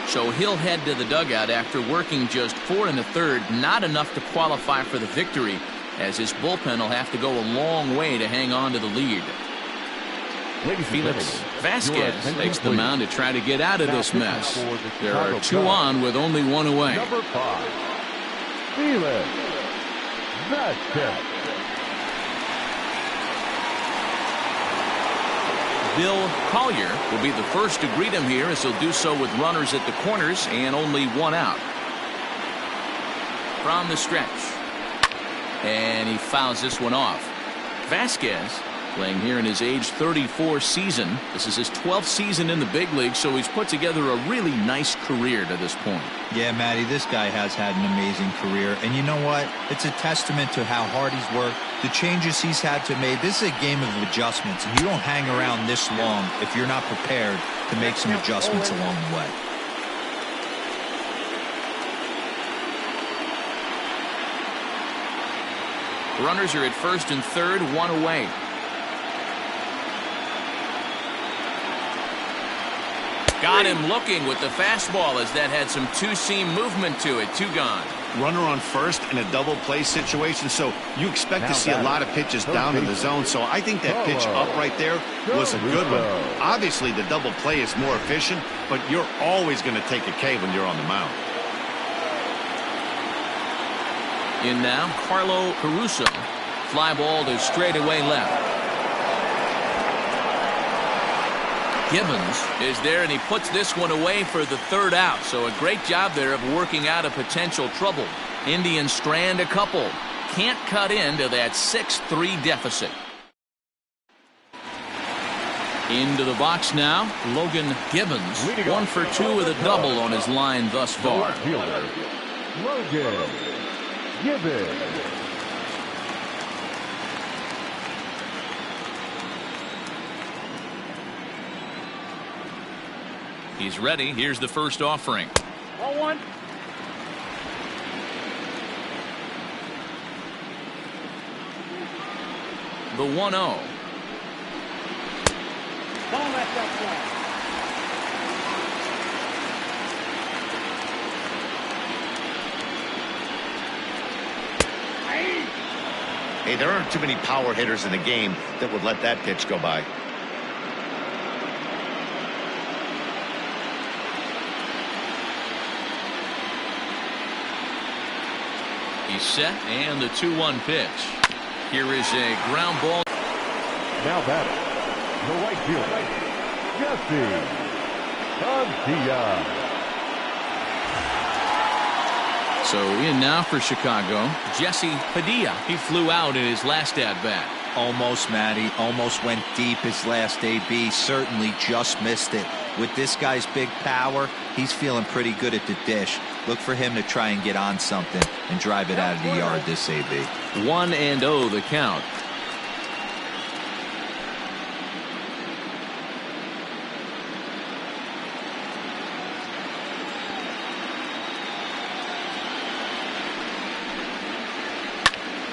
So he'll head to the dugout after working just 4 1/3, not enough to qualify for the victory, as his bullpen will have to go a long way to hang on to the lead. Felix Vasquez takes the mound to try to get out of this mess. There are 2 on with only 1 away. Number 5, Felix Vasquez. Bill Collier will be the first to greet him here, as he'll do so with runners at the corners and only 1 out. From the stretch. And he fouls this one off. Vasquez playing here in his age 34 season. This is his 12th season in the big league, so he's put together a really nice career to this point. Yeah, Matty, this guy has had an amazing career. And you know what? It's a testament to how hard he's worked, the changes he's had to make. This is a game of adjustments, and you don't hang around this long if you're not prepared to make some adjustments along the way. Runners are at first and third, 1 away. Got him looking with the fastball as that had some two-seam movement to it. 2 gone. Runner on first in a double play situation, so you expect to see a lot of pitches down in the zone. So I think that pitch up right there was a good one. Obviously, the double play is more efficient, but you're always going to take a K when you're on the mound. In now, Carlo Caruso. Fly ball to straightaway left. Gibbons is there, and he puts this one away for the 3rd out. So a great job there of working out a potential trouble. Indians strand a couple. Can't cut into that 6-3 deficit. Into the box now, Logan Gibbons. 1 for 2 with a double on his line thus far. Logan Gibbons. He's ready. Here's the first offering. 1-1. The 1-0. Ball left outside. Hey, there aren't too many power hitters in the game that would let that pitch go by. He's set, and the 2-1 pitch. Here is a ground ball. Now batting, the right fielder, Jesse Santiago. So in now for Chicago, Jesse Padilla. He flew out in his last at-bat. Almost, Matty. Almost went deep his last AB. Certainly just missed it. With this guy's big power, he's feeling pretty good at the dish. Look for him to try and get on something and drive it out of the yard this AB. 1-0 the count.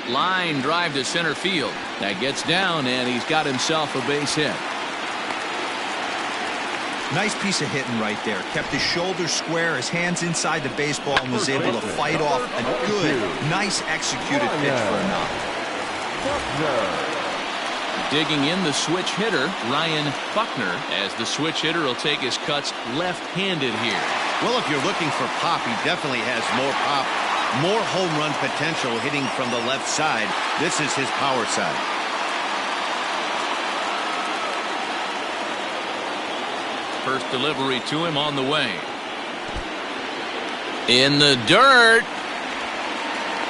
Line drive to center field. That gets down, and he's got himself a base hit. Nice piece of hitting right there. Kept his shoulders square, his hands inside the baseball, and was able to fight off a good, nice executed pitch for a knock. Digging in the switch hitter, Ryan Buckner, as the switch hitter will take his cuts left-handed here. Well, if you're looking for pop, he definitely has more pop, more home run potential hitting from the left side. This is his power side. First delivery to him on the way. In the dirt.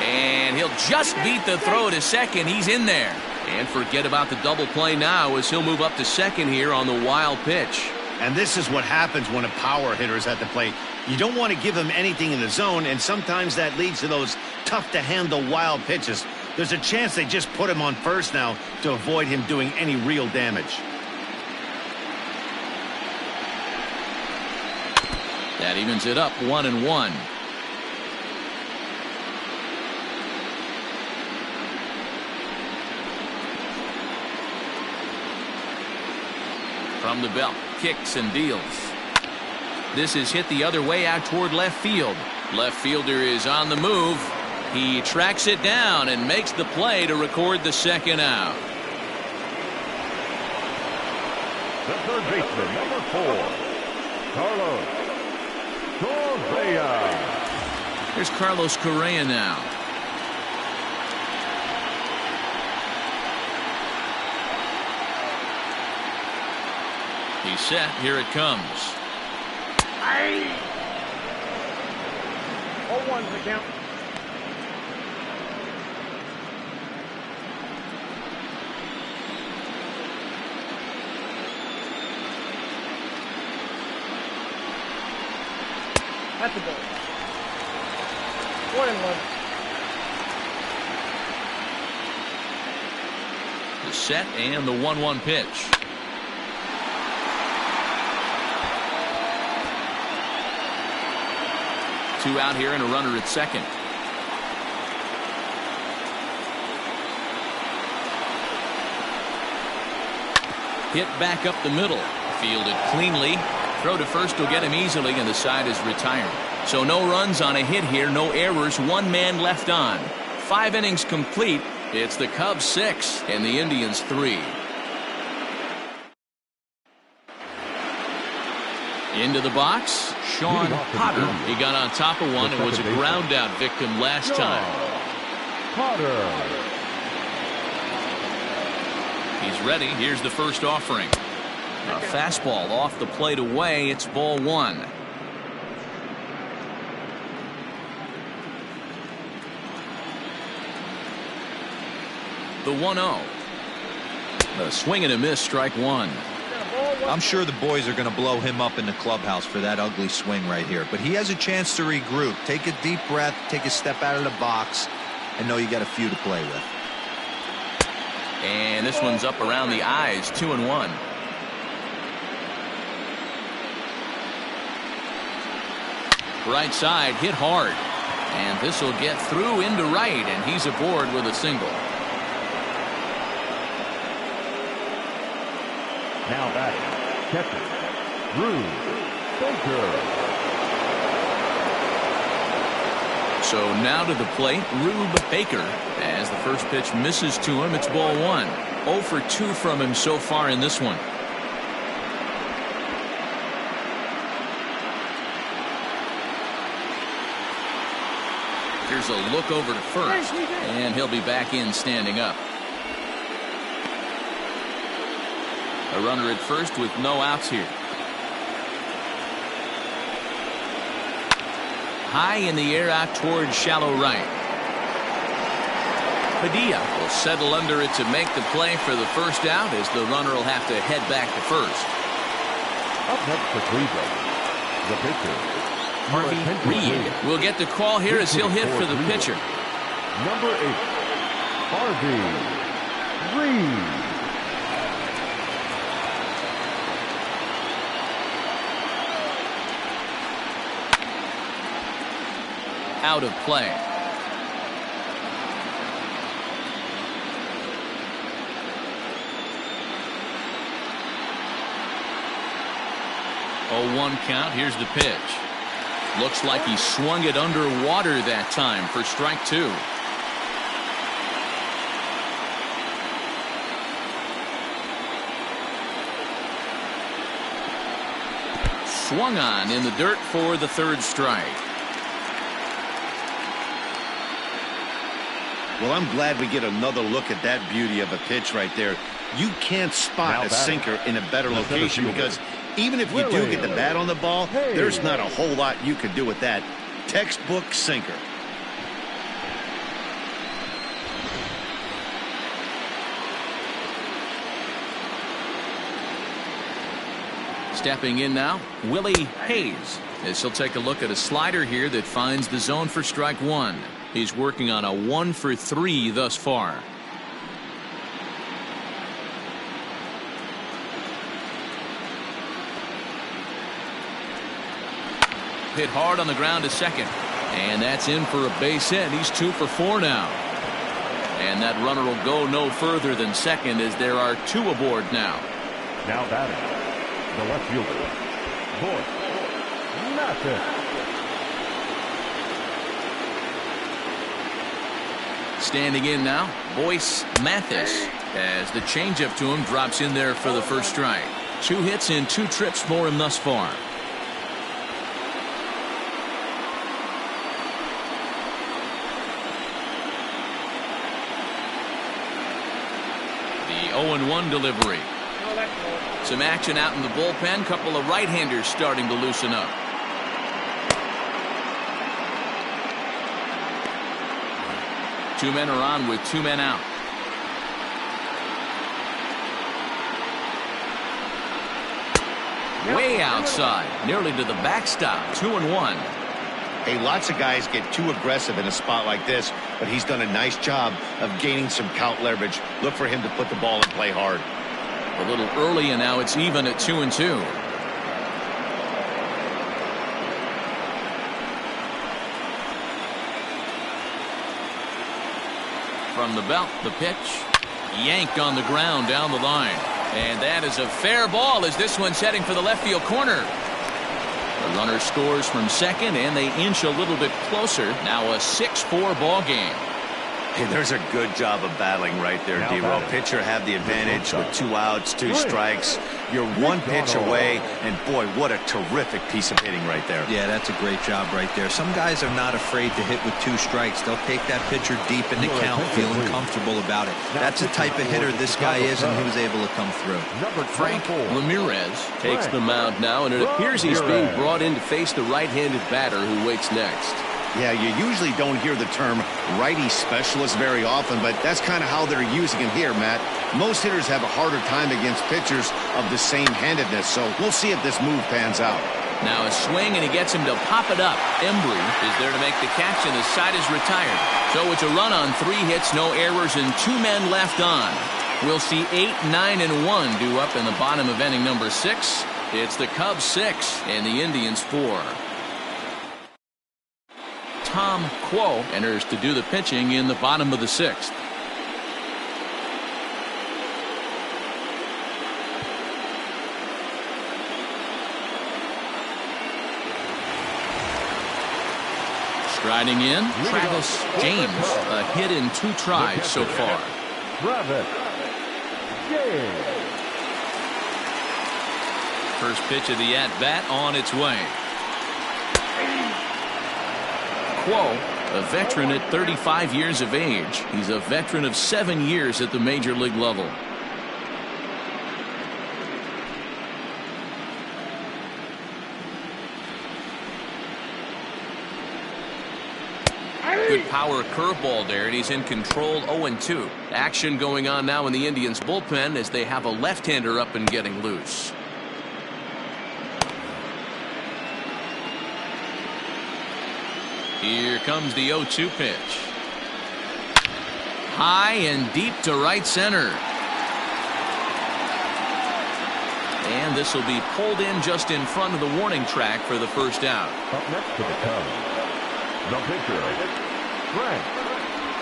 And he'll just beat the throw to second. He's in there. And forget about the double play now as he'll move up to second here on the wild pitch. And this is what happens when a power hitter is at the plate. You don't want to give him anything in the zone, and sometimes that leads to those tough-to-handle wild pitches. There's a chance they just put him on first now to avoid him doing any real damage. That evens it up 1-1. From the belt, kicks and deals. This is hit the other way out toward left field. Left fielder is on the move. He tracks it down and makes the play to record the second out. The third baseman, number 4, Carlos Correa. Here's Carlos Correa now. He's set. Here it comes. 0-1 the count. That's the ball. 1-1. The set and the 1-1 pitch. Two out here and a runner at second. Hit back up the middle. Fielded cleanly. Throw to first will get him easily, and the side is retired. So no runs on a hit here, no errors, 1 man left on. 5 innings complete. It's the Cubs 6 and the Indians 3. Into the box, Sean Potter. He got on top of one and was a ground out victim last time. Potter. He's ready. Here's the first offering. A fastball off the plate away. It's ball 1. The 1-0. A swing and a miss, strike 1. I'm sure the boys are going to blow him up in the clubhouse for that ugly swing right here. But he has a chance to regroup. Take a deep breath, take a step out of the box, and know you got a few to play with. And this one's up around the eyes, 2-1. Right side hit hard. And this will get through into right, and he's aboard with a single. Now batting, catcher, Rube Baker. So now to the plate, Rube Baker. As the first pitch misses to him, it's ball 1. 0 for 2 from him so far in this one. Here's a look over to first, and he'll be back in standing up. A runner at first with no outs here. High in the air out towards shallow right. Padilla will settle under it to make the play for the first out, as the runner will have to head back to first. Up next for Cleveland, the pitcher, Harvey Reed will get the call here as he'll hit for the pitcher. Number 8, Harvey Reed. Out of play. Oh, 1 count. Here's the pitch. Looks like he swung it underwater that time for strike 2. Swung on in the dirt for the 3rd strike. Well, I'm glad we get another look at that beauty of a pitch right there. You can't spot a sinker in a better location, because even if you do get the bat on the ball, there's not a whole lot you can do with that. Textbook sinker. Stepping in now, Willie Hayes, as he'll take a look at a slider here that finds the zone for strike 1. He's working on a 1 for 3 thus far. Hit hard on the ground to second, and that's in for a base hit. He's 2 for 4 now, and that runner will go no further than second, as there are 2 aboard now. Now batting, the left fielder, Boyd Mathis. Standing in now, Boyce Mathis, as the changeup to him drops in there for the first strike. 2 hits in 2 trips for him thus far. The 0-1 delivery. Some action out in the bullpen. Couple of right-handers starting to loosen up. Two men are on with 2 men out. Way outside, nearly to the backstop. 2-1. Hey, lots of guys get too aggressive in a spot like this, but he's done a nice job of gaining some count leverage. Look for him to put the ball and play hard. A little early, and now it's even at 2-2. From the belt, the pitch. Yanked on the ground down the line. And that is a fair ball, as this one's heading for the left field corner. The runner scores from second, and they inch a little bit closer. Now a 6-4 ball game. Hey, there's a good job of battling right there, D-Roll. Pitcher had the advantage with 2 outs, 2 strikes. You're 1 pitch away, and boy, what a terrific piece of hitting right there. Yeah, that's a great job right there. Some guys are not afraid to hit with 2 strikes. They'll take that pitcher deep in the count, feeling comfortable about it. That's the type of hitter this guy is, and he was able to come through. Frank Ramirez takes the mound now, and it appears he's being brought in to face the right-handed batter who waits next. Yeah, you usually don't hear the term righty specialist very often, but that's kind of how they're using him here, Matt. Most hitters have a harder time against pitchers of the same handedness, so we'll see if this move pans out. Now a swing, and he gets him to pop it up. Embry is there to make the catch, and the side is retired. So it's a run on 3 hits, no errors, and 2 men left on. We'll see 8, 9, and 1 due up in the bottom of inning number 6. It's the Cubs 6 and the Indians 4. Tom Quo enters to do the pitching in the bottom of the 6th. Striding in, Travis James, a hit in 2 tries so far. Travis James. First pitch of the at-bat on its way. Quo, a veteran at 35 years of age. He's a veteran of 7 years at the major league level. Good power curveball there, and he's in control. 0-2. Action going on now in the Indians bullpen as they have a left-hander up and getting loose. Here comes the 0-2 pitch. High and deep to right center. And this will be pulled in just in front of the warning track for the first out. Up next to the Cubs, the pitcher, Frank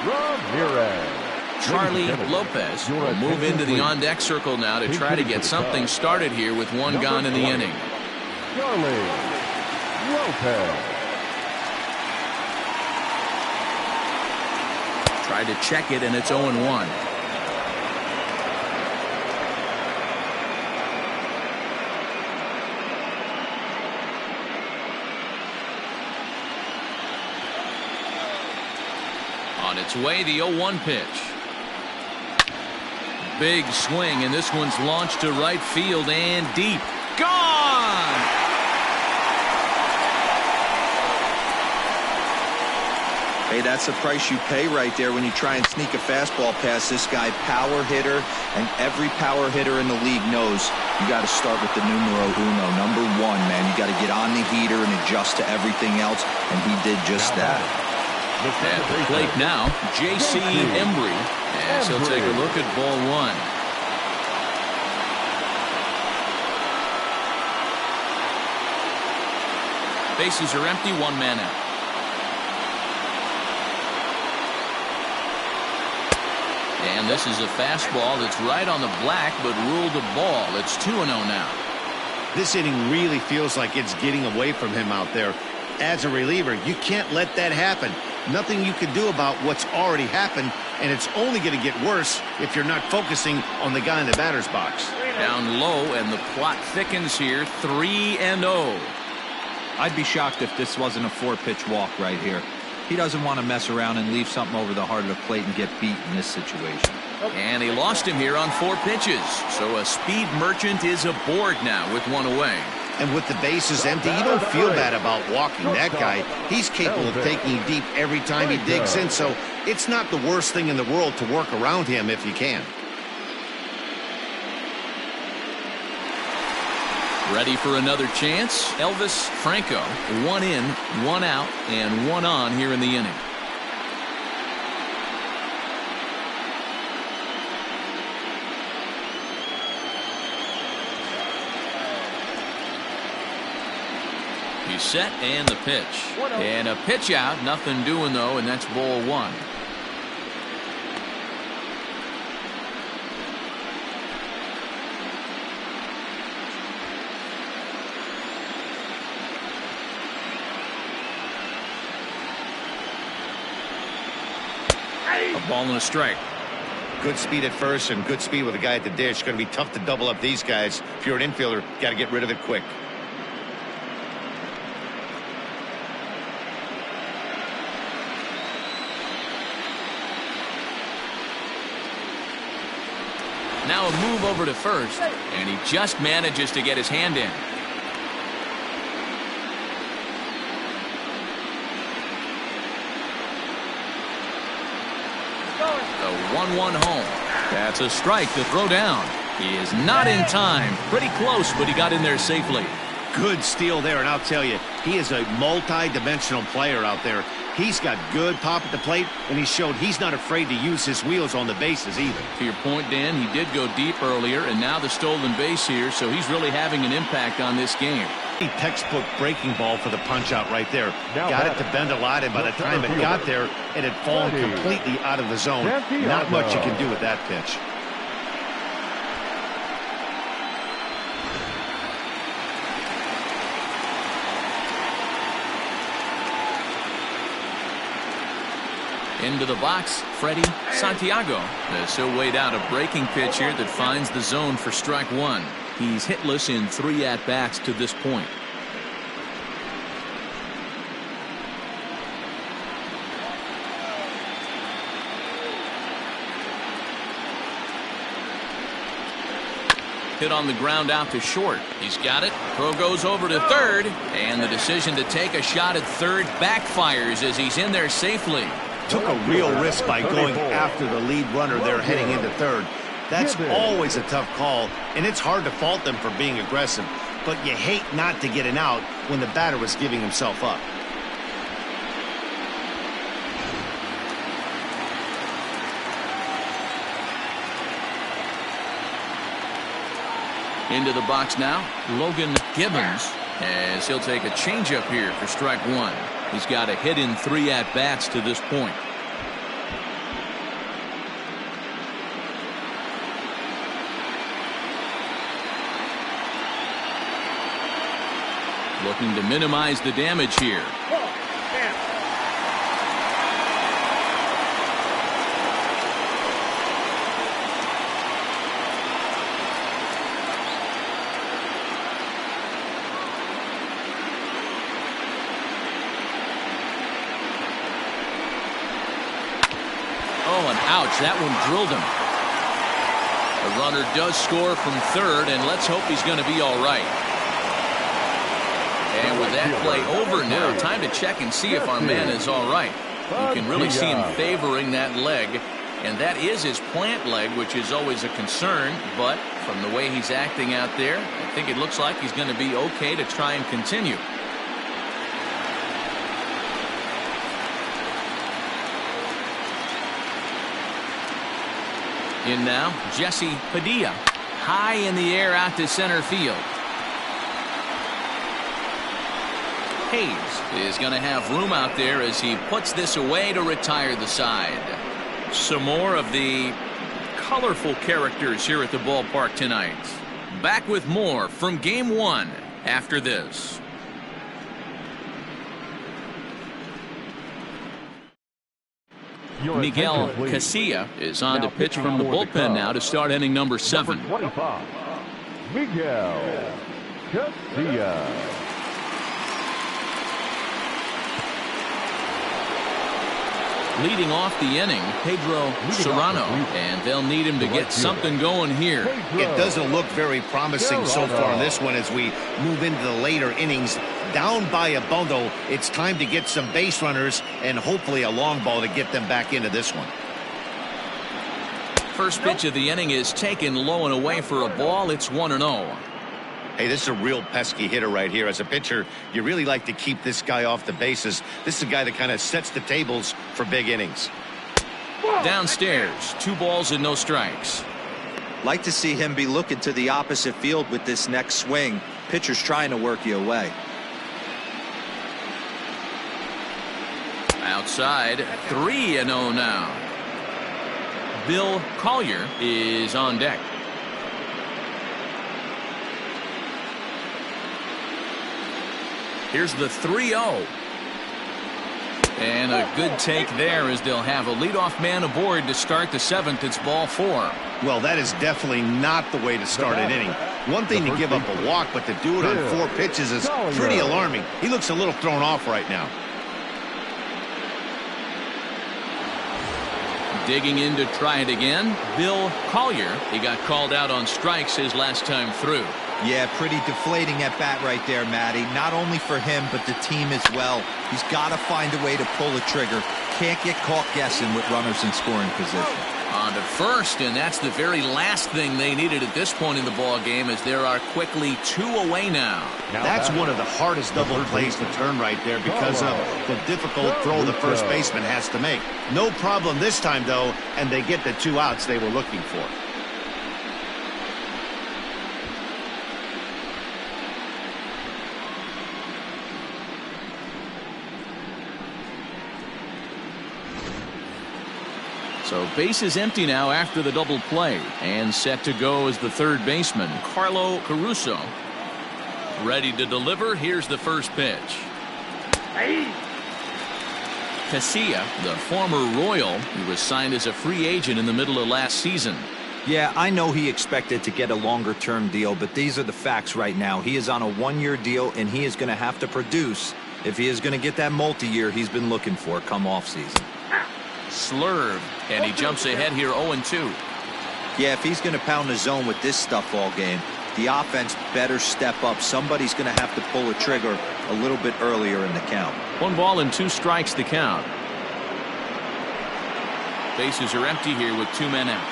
Ramirez. Charlie Lopez will move into the on-deck circle now to try to get something started here with 1 gone in the inning. Charlie Lopez. Tried to check it, and it's 0-1. On its way, the 0-1 pitch. Big swing, and this one's launched to right field and deep. Gone! Hey, that's the price you pay right there when you try and sneak a fastball past this guy. Power hitter, and every power hitter in the league knows you got to start with the numero uno, number 1, man. You got to get on the heater and adjust to everything else, and he did just that. At the plate now, J.C. Embry, as he'll take a look at ball 1. Bases are empty, 1 man out. And this is a fastball that's right on the black, but ruled a ball. It's 2-0 now. This inning really feels like it's getting away from him out there. As a reliever, you can't let that happen. Nothing you can do about what's already happened, and it's only going to get worse if you're not focusing on the guy in the batter's box. Down low, and the plot thickens here. 3-0. I'd be shocked if this wasn't a 4-pitch walk right here. He doesn't want to mess around and leave something over the heart of the plate and get beat in this situation. And he lost him here on 4 pitches. So a speed merchant is aboard now with 1 away. And with the bases empty, you don't feel bad about walking that guy. He's capable of taking deep every time he digs in, so it's not the worst thing in the world to work around him if you can. Ready for another chance? Elvis Franco. 1 in, 1 out, and 1 on here in the inning. He's set, and the pitch. And a pitch out. Nothing doing, though, and that's ball 1. Ball and a strike. Good speed at first and good speed with a guy at the dish. Going to be tough to double up these guys. If you're an infielder, got to get rid of it quick. Now a move over to first, and he just manages to get his hand in. The 1-1 home. That's a strike to throw down. He is not in time. Pretty close, but he got in there safely. Good steal there, and I'll tell you, he is a multi-dimensional player out there. He's got good pop at the plate, and he showed he's not afraid to use his wheels on the bases either. To your point, Dan, he did go deep earlier, and now the stolen base here, so he's really having an impact on this game. Textbook breaking ball for the punch-out right there. Now got it to bend a lot, and by the time it got there, it had fallen completely out of the zone. Not much you can do with that pitch. Into the box, Freddie Santiago. As he'll wait out a breaking pitch here that finds the zone for strike one. He's hitless in 3 at-bats to this point. Hit on the ground out to short. He's got it. Throw goes over to third, and the decision to take a shot at third backfires as he's in there safely. Took a real risk by going after the lead runner there heading into third. That's always a tough call, and it's hard to fault them for being aggressive. But you hate not to get an out when the batter was giving himself up. Into the box now, Logan Gibbons, as he'll take a changeup here for strike one. He's got a hit in 3 at-bats to this point. Looking to minimize the damage here. Oh, and ouch, that one drilled him. The runner does score from third, and let's hope he's going to be all right. And with that play over now, time to check and see if our man is all right. You can really see him favoring that leg, and that is his plant leg, which is always a concern. But from the way he's acting out there, I think it looks like he's going to be okay to try and continue. In now, Jesse Padilla. High in the air out to center field. Hayes is going to have room out there as he puts this away to retire the side. Some more of the colorful characters here at the ballpark tonight. Back with more from Game 1 after this. Miguel Casilla is on to pitch from the bullpen now to start inning number 7. Number 25, Miguel Casilla. Leading off the inning, Pedro Serrano, and they'll need him to get something going here. It doesn't look very promising so far in this one as we move into the later innings. Down by a bundle, it's time to get some base runners and hopefully a long ball to get them back into this one. First pitch of the inning is taken low and away for a ball. It's 1-0. Hey, this is a real pesky hitter right here. As a pitcher, you really like to keep this guy off the bases. This is a guy that kind of sets the tables for big innings. Downstairs, 2 balls and no strikes. Like to see him be looking to the opposite field with this next swing. Pitcher's trying to work you away. Outside, 3-0 now. Bill Collier is on deck. Here's the 3-0. And a good take there as they'll have a leadoff man aboard to start the 7th. It's ball 4. Well, that is definitely not the way to start an inning. One thing to give up a walk, but to do it on 4 pitches is pretty alarming. He looks a little thrown off right now. Digging in to try it again, Bill Collier. He got called out on strikes his last time through. Yeah, pretty deflating at bat right there, Matty. Not only for him, but the team as well. He's got to find a way to pull a trigger. Can't get caught guessing with runners in scoring position. On to first, and that's the very last thing they needed at this point in the ball game, as there are quickly 2 away now. That's one of the hardest double plays to turn right there because of the difficult throw the first baseman has to make. No problem this time, though, and they get the 2 outs they were looking for. So base is empty now after the double play, and set to go is the third baseman, Carlo Caruso. Ready to deliver. Here's the first pitch. Casilla, the former Royal, who was signed as a free agent in the middle of last season. Yeah, I know he expected to get a longer-term deal, but these are the facts right now. He is on a 1-year deal, and he is going to have to produce if he is going to get that multi-year he's been looking for come off-season. Slurve, and he jumps ahead here 0-2. Yeah, if he's going to pound the zone with this stuff all game, the offense better step up. Somebody's going to have to pull a trigger a little bit earlier in the count. 1 ball and 2 strikes the count. Bases are empty here with 2 men out.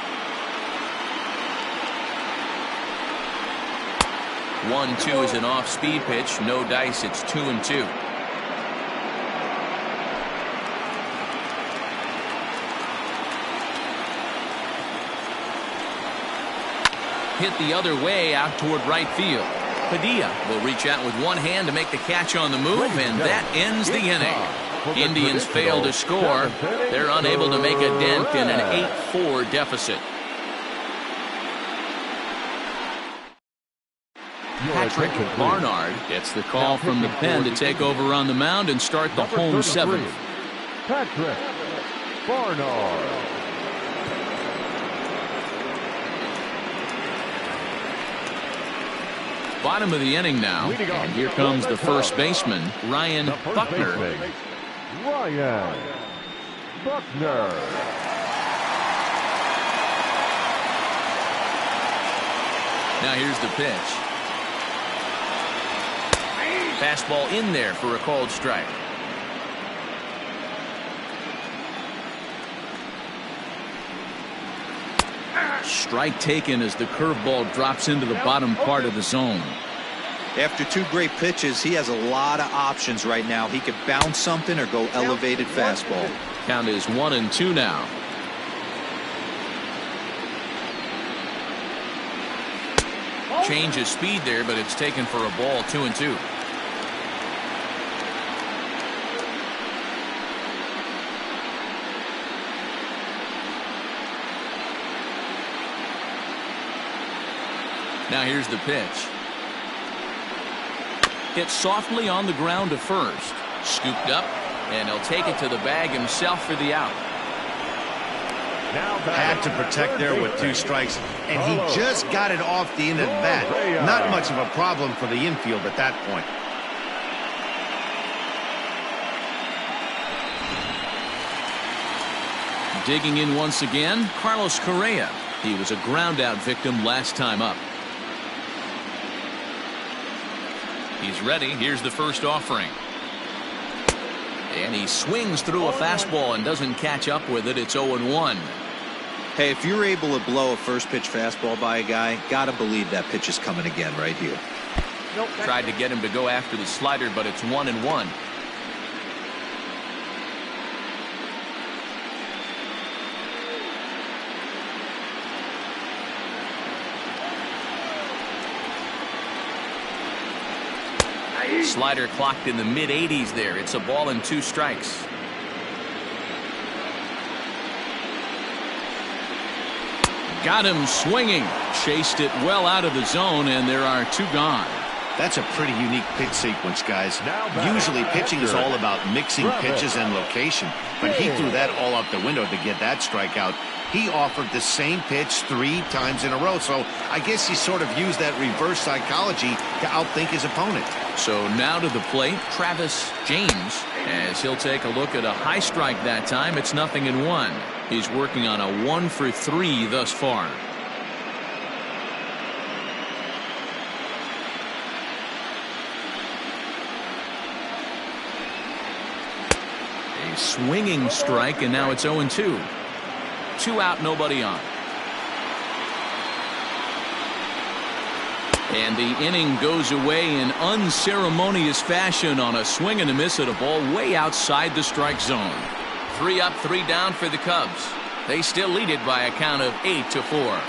1-2 is an off-speed pitch. No dice. It's 2-2. Hit the other way out toward right field. Padilla will reach out with one hand to make the catch on the move, and that ends the inning. Indians fail to score. They're unable to make a dent in an 8-4 deficit. Patrick Barnard gets the call from the pen to take over on the mound and start the home 7th. Patrick Barnard. Bottom of the inning now, and here comes the first baseman, Ryan Buckner. Ryan Buckner. Now here's the pitch. Fastball in there for a called strike. Strike taken as the curveball drops into the bottom part of the zone. After 2 great pitches, he has a lot of options right now. He could bounce something or go elevated fastball. Count is 1-2 now. Change of speed there, but it's taken for a ball. 2-2. Now here's the pitch. Hit softly on the ground to first. Scooped up, and he'll take it to the bag himself for the out. Had to protect there with 2 strikes, and he just got it off the end of the bat. Not much of a problem for the infield at that point. Digging in once again, Carlos Correa. He was a ground-out victim last time up. He's ready. Here's the first offering. And he swings through a fastball and doesn't catch up with it. It's 0-1. Hey, if you're able to blow a first pitch fastball by a guy, gotta believe that pitch is coming again right here. Tried to get him to go after the slider, but it's 1-1. Slider clocked in the mid-80s there. It's a ball and 2 strikes. Got him swinging. Chased it well out of the zone, and there are 2 gone. That's a pretty unique pitch sequence, guys. Usually pitching is all about mixing pitches and location, but he threw that all out the window to get that strikeout. He offered the same pitch 3 times in a row, so I guess he sort of used that reverse psychology to outthink his opponent. So now to the plate, Travis James, as he'll take a look at a high strike that time. It's 0-1. He's working on a 1 for 3 thus far. A swinging strike, and now it's 0-2. 2 out, nobody on. And the inning goes away in unceremonious fashion on a swing and a miss at a ball way outside the strike zone. 3 up, 3 down for the Cubs. They still lead it by a count of 8-4.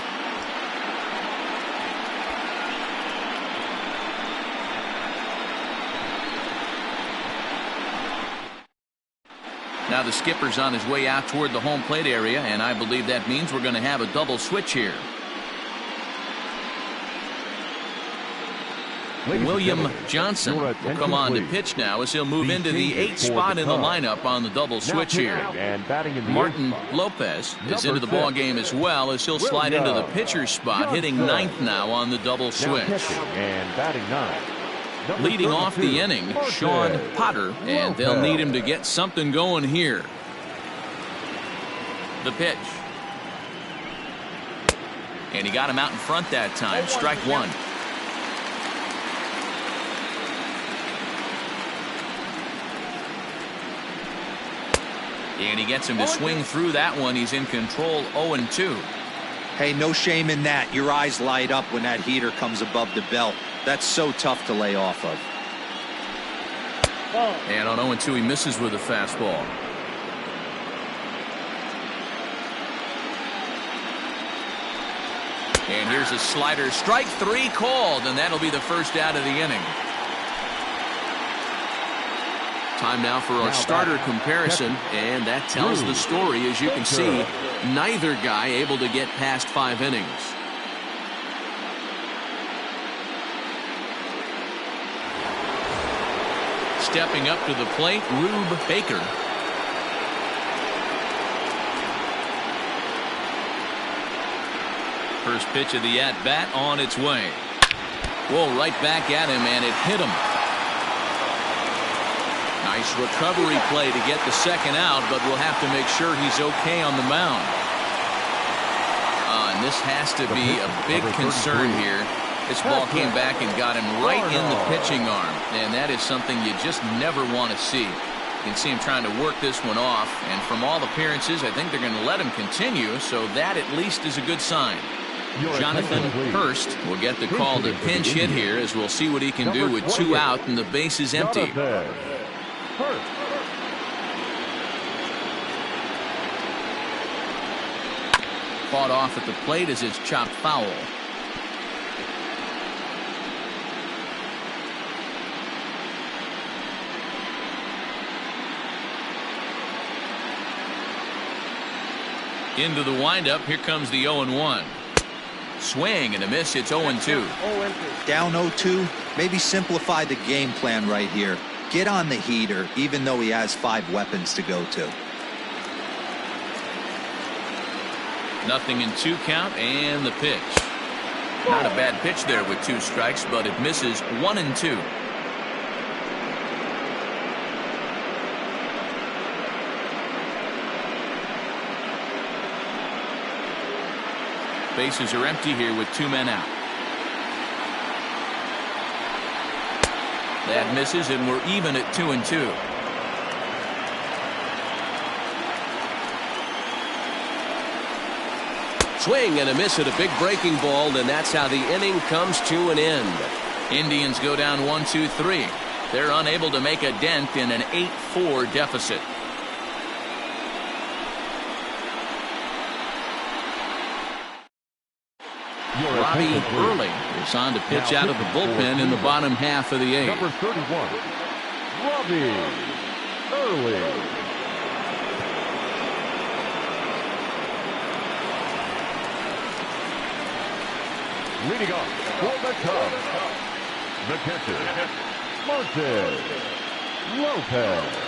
Now the skipper's on his way out toward the home plate area, and I believe that means we're going to have a double switch here. William Johnson will come on to pitch now as he'll move into the 8th spot in the lineup on the double switch here. Martin Lopez is into the ball game as well as he'll slide into the pitcher's spot, hitting 9th now on the double switch. Leading off the inning, Sean Potter, and they'll need him to get something going here. The pitch. And he got him out in front that time. Strike 1. And he gets him to swing through that one. He's in control, 0-2. Hey, no shame in that. Your eyes light up when that heater comes above the belt. That's so tough to lay off of. And on 0-2, he misses with a fastball. And here's a slider. Strike 3 called, and that'll be the first out of the inning. Time now for our starter comparison, and that tells the story. As you can see, neither guy able to get past 5 innings. Stepping up to the plate, Rube Baker. First pitch of the at-bat on its way. Whoa, right back at him, and it hit him. Nice recovery play to get the second out, but we'll have to make sure he's okay on the mound. And this has to be a big concern here. This ball came back and got him right in the pitching arm, and that is something you just never want to see. You can see him trying to work this one off, and from all appearances, I think they're going to let him continue, so that at least is a good sign. Jonathan Hurst will get the call to pinch hit here, as we'll see what he can do with 2 out and the base is empty. Fought off at the plate as it's chopped foul. Into the windup. Here comes the 0-1. Swing and a miss. It's 0-2. Down 0-2. Maybe simplify the game plan right here. Get on the heater, even though he has 5 weapons to go to. 0-2 count, and the pitch. Not a bad pitch there with 2 strikes, but it misses 1-2. Bases are empty here with 2 men out. That misses, and we're even at 2-2. Swing and a miss at a big breaking ball, and that's how the inning comes to an end. Indians go down 1-2-3. They're unable to make a dent in an 8-4 deficit. Robbie Early is on to pitch out of the bullpen in the bottom half of the 8th. Number 31, Robbie Early. Leading off for the Cubs, The catcher, Montez Lopez.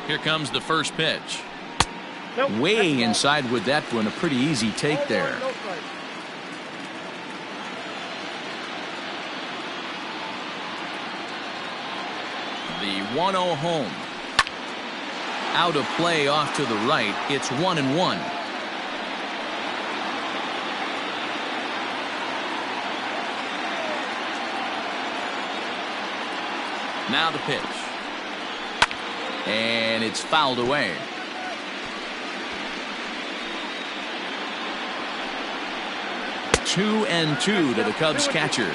Here comes the first pitch. Nope, Way inside with that one. A pretty easy take there. No strike. The 1-0 home. Out of play off to the right. It's 1-1. Now the pitch. And it's fouled away. Two and two to the Cubs catcher.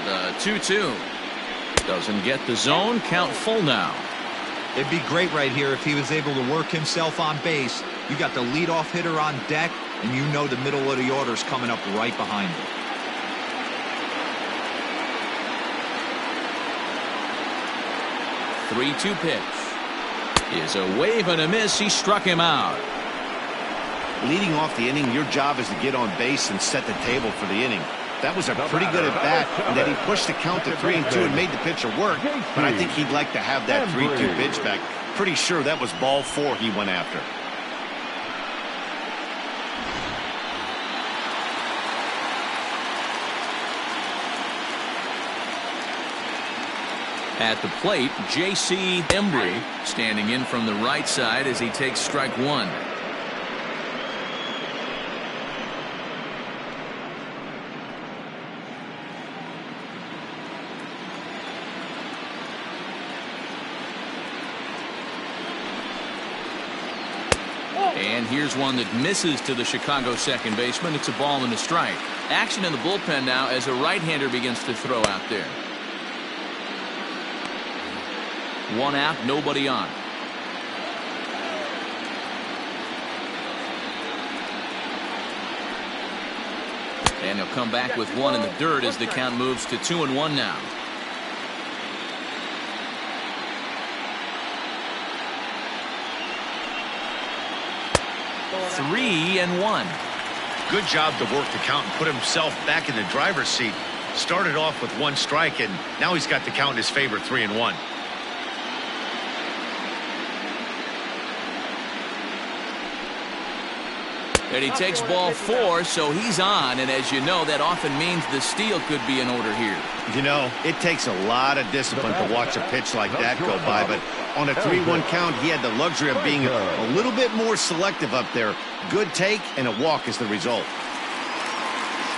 The 2-2. Doesn't get the zone. Count full now. It'd be great right here if he was able to work himself on base. You got the leadoff hitter on deck, and you know the middle of the order's coming up right behind him. The 3-2 pitch is a wave and a miss. He struck him out. Leading off the inning, your job is to get on base and set the table for the inning. That was a pretty good at bat, and that he pushed the count to 3-2 and made the pitcher work. But I think he'd like to have that 3-2 pitch back. Pretty sure that was ball 4 he went after. At the plate, J.C. Embry standing in from the right side as he takes strike one. And here's one that misses to the Chicago second baseman. It's a ball and a strike. Action in the bullpen now as a right-hander begins to throw out there. One out, nobody on. And he'll come back with one in the dirt as the count moves to 2-1 now. Three and one. Good job to work the count and put himself back in the driver's seat. Started off with one strike, and now he's got the count in his favor, 3-1. And he takes ball 4, so he's on. And as you know, that often means the steal could be in order here. You know, it takes a lot of discipline to watch a pitch like that go by, but on a 3-1 count, he had the luxury of being a little bit more selective up there. Good take, and a walk is the result.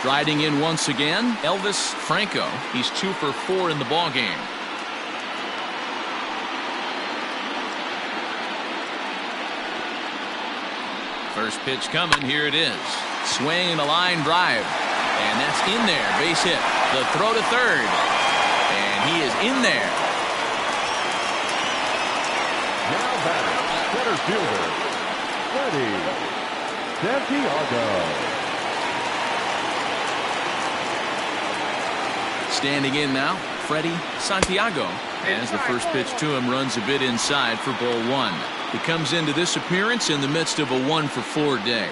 Striding in once again, Elvis Franco. He's 2 for 4 in the ballgame. First pitch coming. Here it is. Swing and a line drive. And that's in there. Base hit. The throw to third. And he is in there. Now batting, center fielder, Freddie Santiago. Standing in now, Freddie Santiago. As the first pitch to him runs a bit inside for ball 1. He comes into this appearance in the midst of a 1-for-4 day.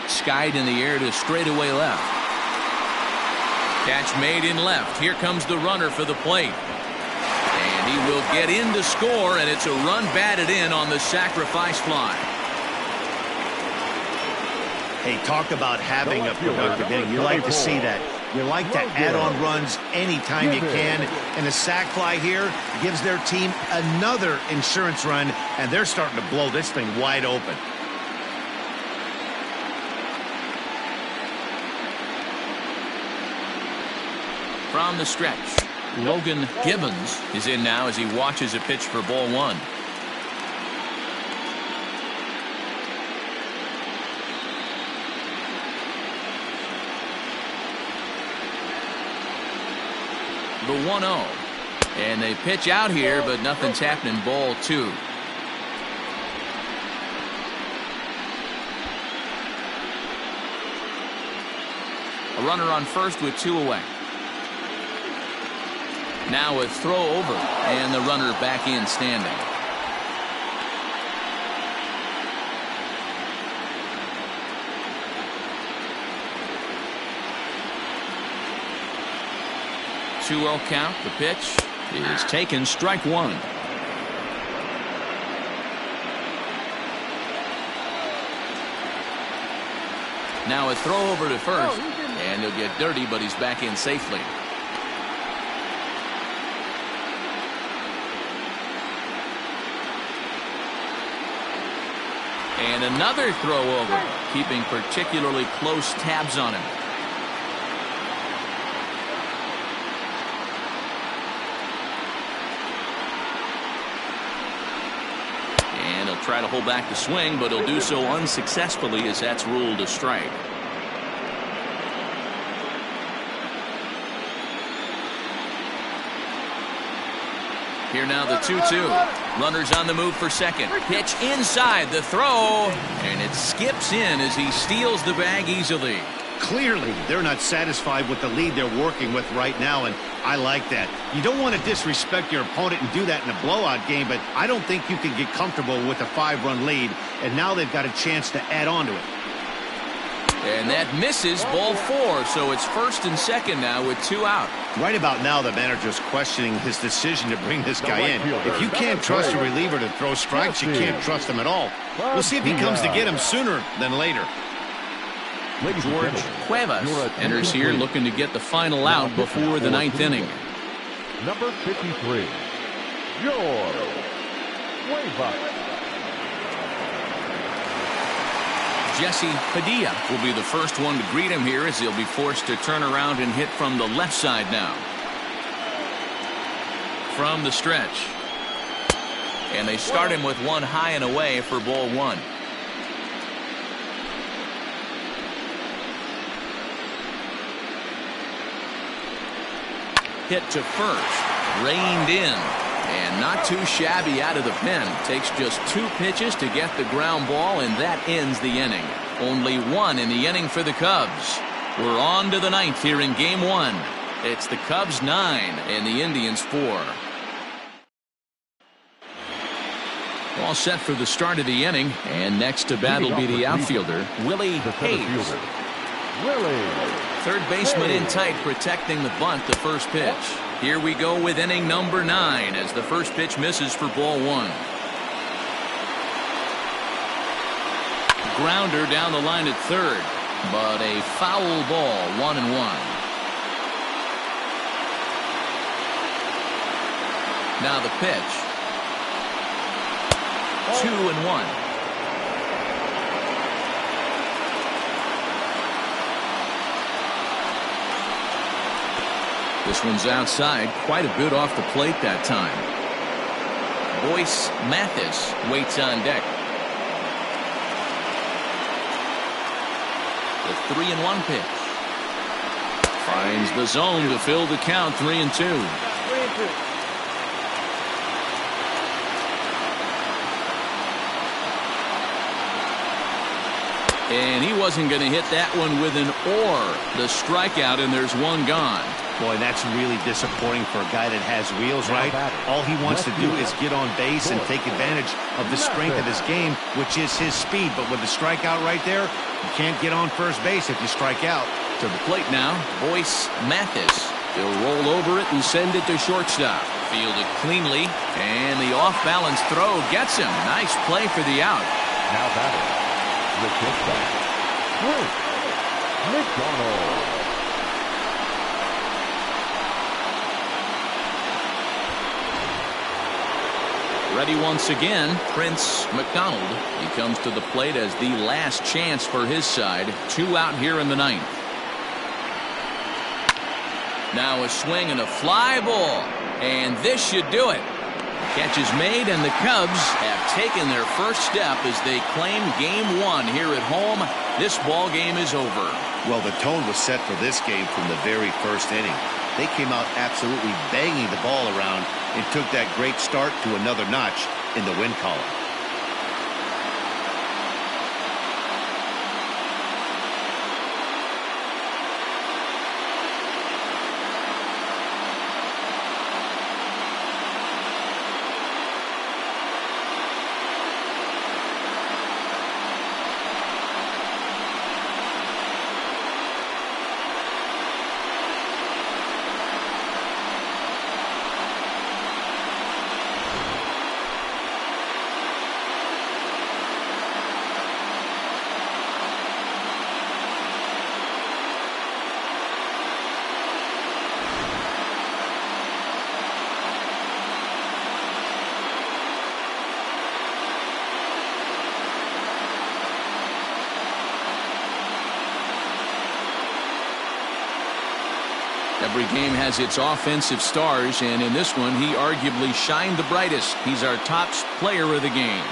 Skied in the air to straightaway left. Catch made in left. Here comes the runner for the plate. And he will get in to score, and it's a run batted in on the sacrifice fly. Hey, talk about having a productive inning. You like to see that. You like to add on runs anytime you can. And the sac fly here gives their team another insurance run, and they're starting to blow this thing wide open. From the stretch, Logan Gibbons is in now as he watches a pitch for ball 1. the 1-0. And they pitch out here, but nothing's happening. Ball 2. A runner on first with 2 away. Now a throw over, and the runner back in standing. Two-0 count. The pitch is taken. Strike 1. Now a throw over to first, and he'll get dirty, but he's back in safely. And another throw over, keeping particularly close tabs on him. And he'll try to hold back the swing, but he'll do so unsuccessfully as that's ruled a strike. Here now the 2-2. Runners on the move for second. Pitch inside, the throw, and it skips in as he steals the bag easily. Clearly, they're not satisfied with the lead they're working with right now, and I like that. You don't want to disrespect your opponent and do that in a blowout game, but I don't think you can get comfortable with a 5-run lead, and now they've got a chance to add on to it. And that misses. Ball 4, so it's first and second now with 2 out. Right about now, the manager's questioning his decision to bring this guy in. If you can't trust a reliever to throw strikes, you can't trust him at all. We'll see if he comes to get him sooner than later. George Cuevas enters here looking to get the final out before the 9th inning. Number 53, George Cuevas. Jesse Padilla will be the first one to greet him here as he'll be forced to turn around and hit from the left side now. From the stretch. And they start him with one high and away for ball 1. Hit to first. Reined in. And not too shabby out of the pen. Takes just 2 pitches to get the ground ball, and that ends the inning. Only 1 in the inning for the Cubs. We're on to the 9th here in game 1. It's the Cubs 9 and the Indians 4. All set for the start of the inning, and next to bat will be the outfielder, Willie Hayes. Third baseman in tight, protecting the bunt, the first pitch. Here we go with inning number 9 as the first pitch misses for ball 1. Grounder down the line at third, but a foul ball, 1-1. Now the pitch. 2-1. This one's outside, quite a bit off the plate that time. Boyce Mathis waits on deck. The 3-1 pitch. Finds the zone to fill the count, 3-2. 3-2. And he wasn't going to hit that one with an or. The strikeout, and there's one gone. Boy, that's really disappointing for a guy that has wheels, right? All he wants to do is get on base and take advantage of the strength of his game, which is his speed. But with the strikeout right there, you can't get on first base if you strike out. To the plate now, Boyce Mathis. He'll roll over it and send it to shortstop. Fielded cleanly, and the off-balance throw gets him. Nice play for the out. Now batting, the shortstop, McDonald. Ready once again, Prince McDonald. He comes to the plate as the last chance for his side. 2 out here in the 9th. Now a swing and a fly ball. And this should do it. Catch is made, and the Cubs have taken their first step as they claim game 1 here at home. This ball game is over. Well, the tone was set for this game from the very first inning. They came out absolutely banging the ball around and took that great start to another notch in the win column. Every game has its offensive stars, and in this one, he arguably shined the brightest. He's our top player of the game.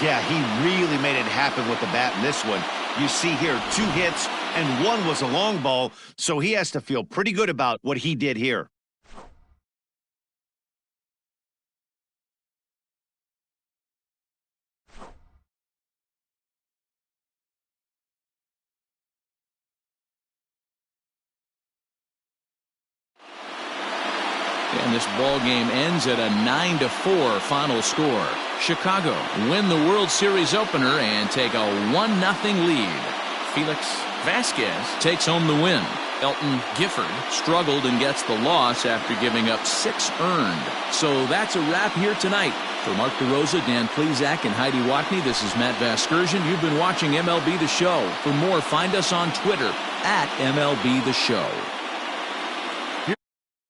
Yeah, he really made it happen with the bat in this one. You see here 2 hits, and 1 was a long ball, so he has to feel pretty good about what he did here. And this ball game ends at a 9-4 final score. Chicago win the World Series opener and take a 1-0 lead. Felix Vasquez takes home the win. Elton Gifford struggled and gets the loss after giving up 6 earned. So that's a wrap here tonight. For Mark DeRosa, Dan Plesac, and Heidi Watney, this is Matt Vasgersian. You've been watching MLB The Show. For more, find us on Twitter @MLB The Show.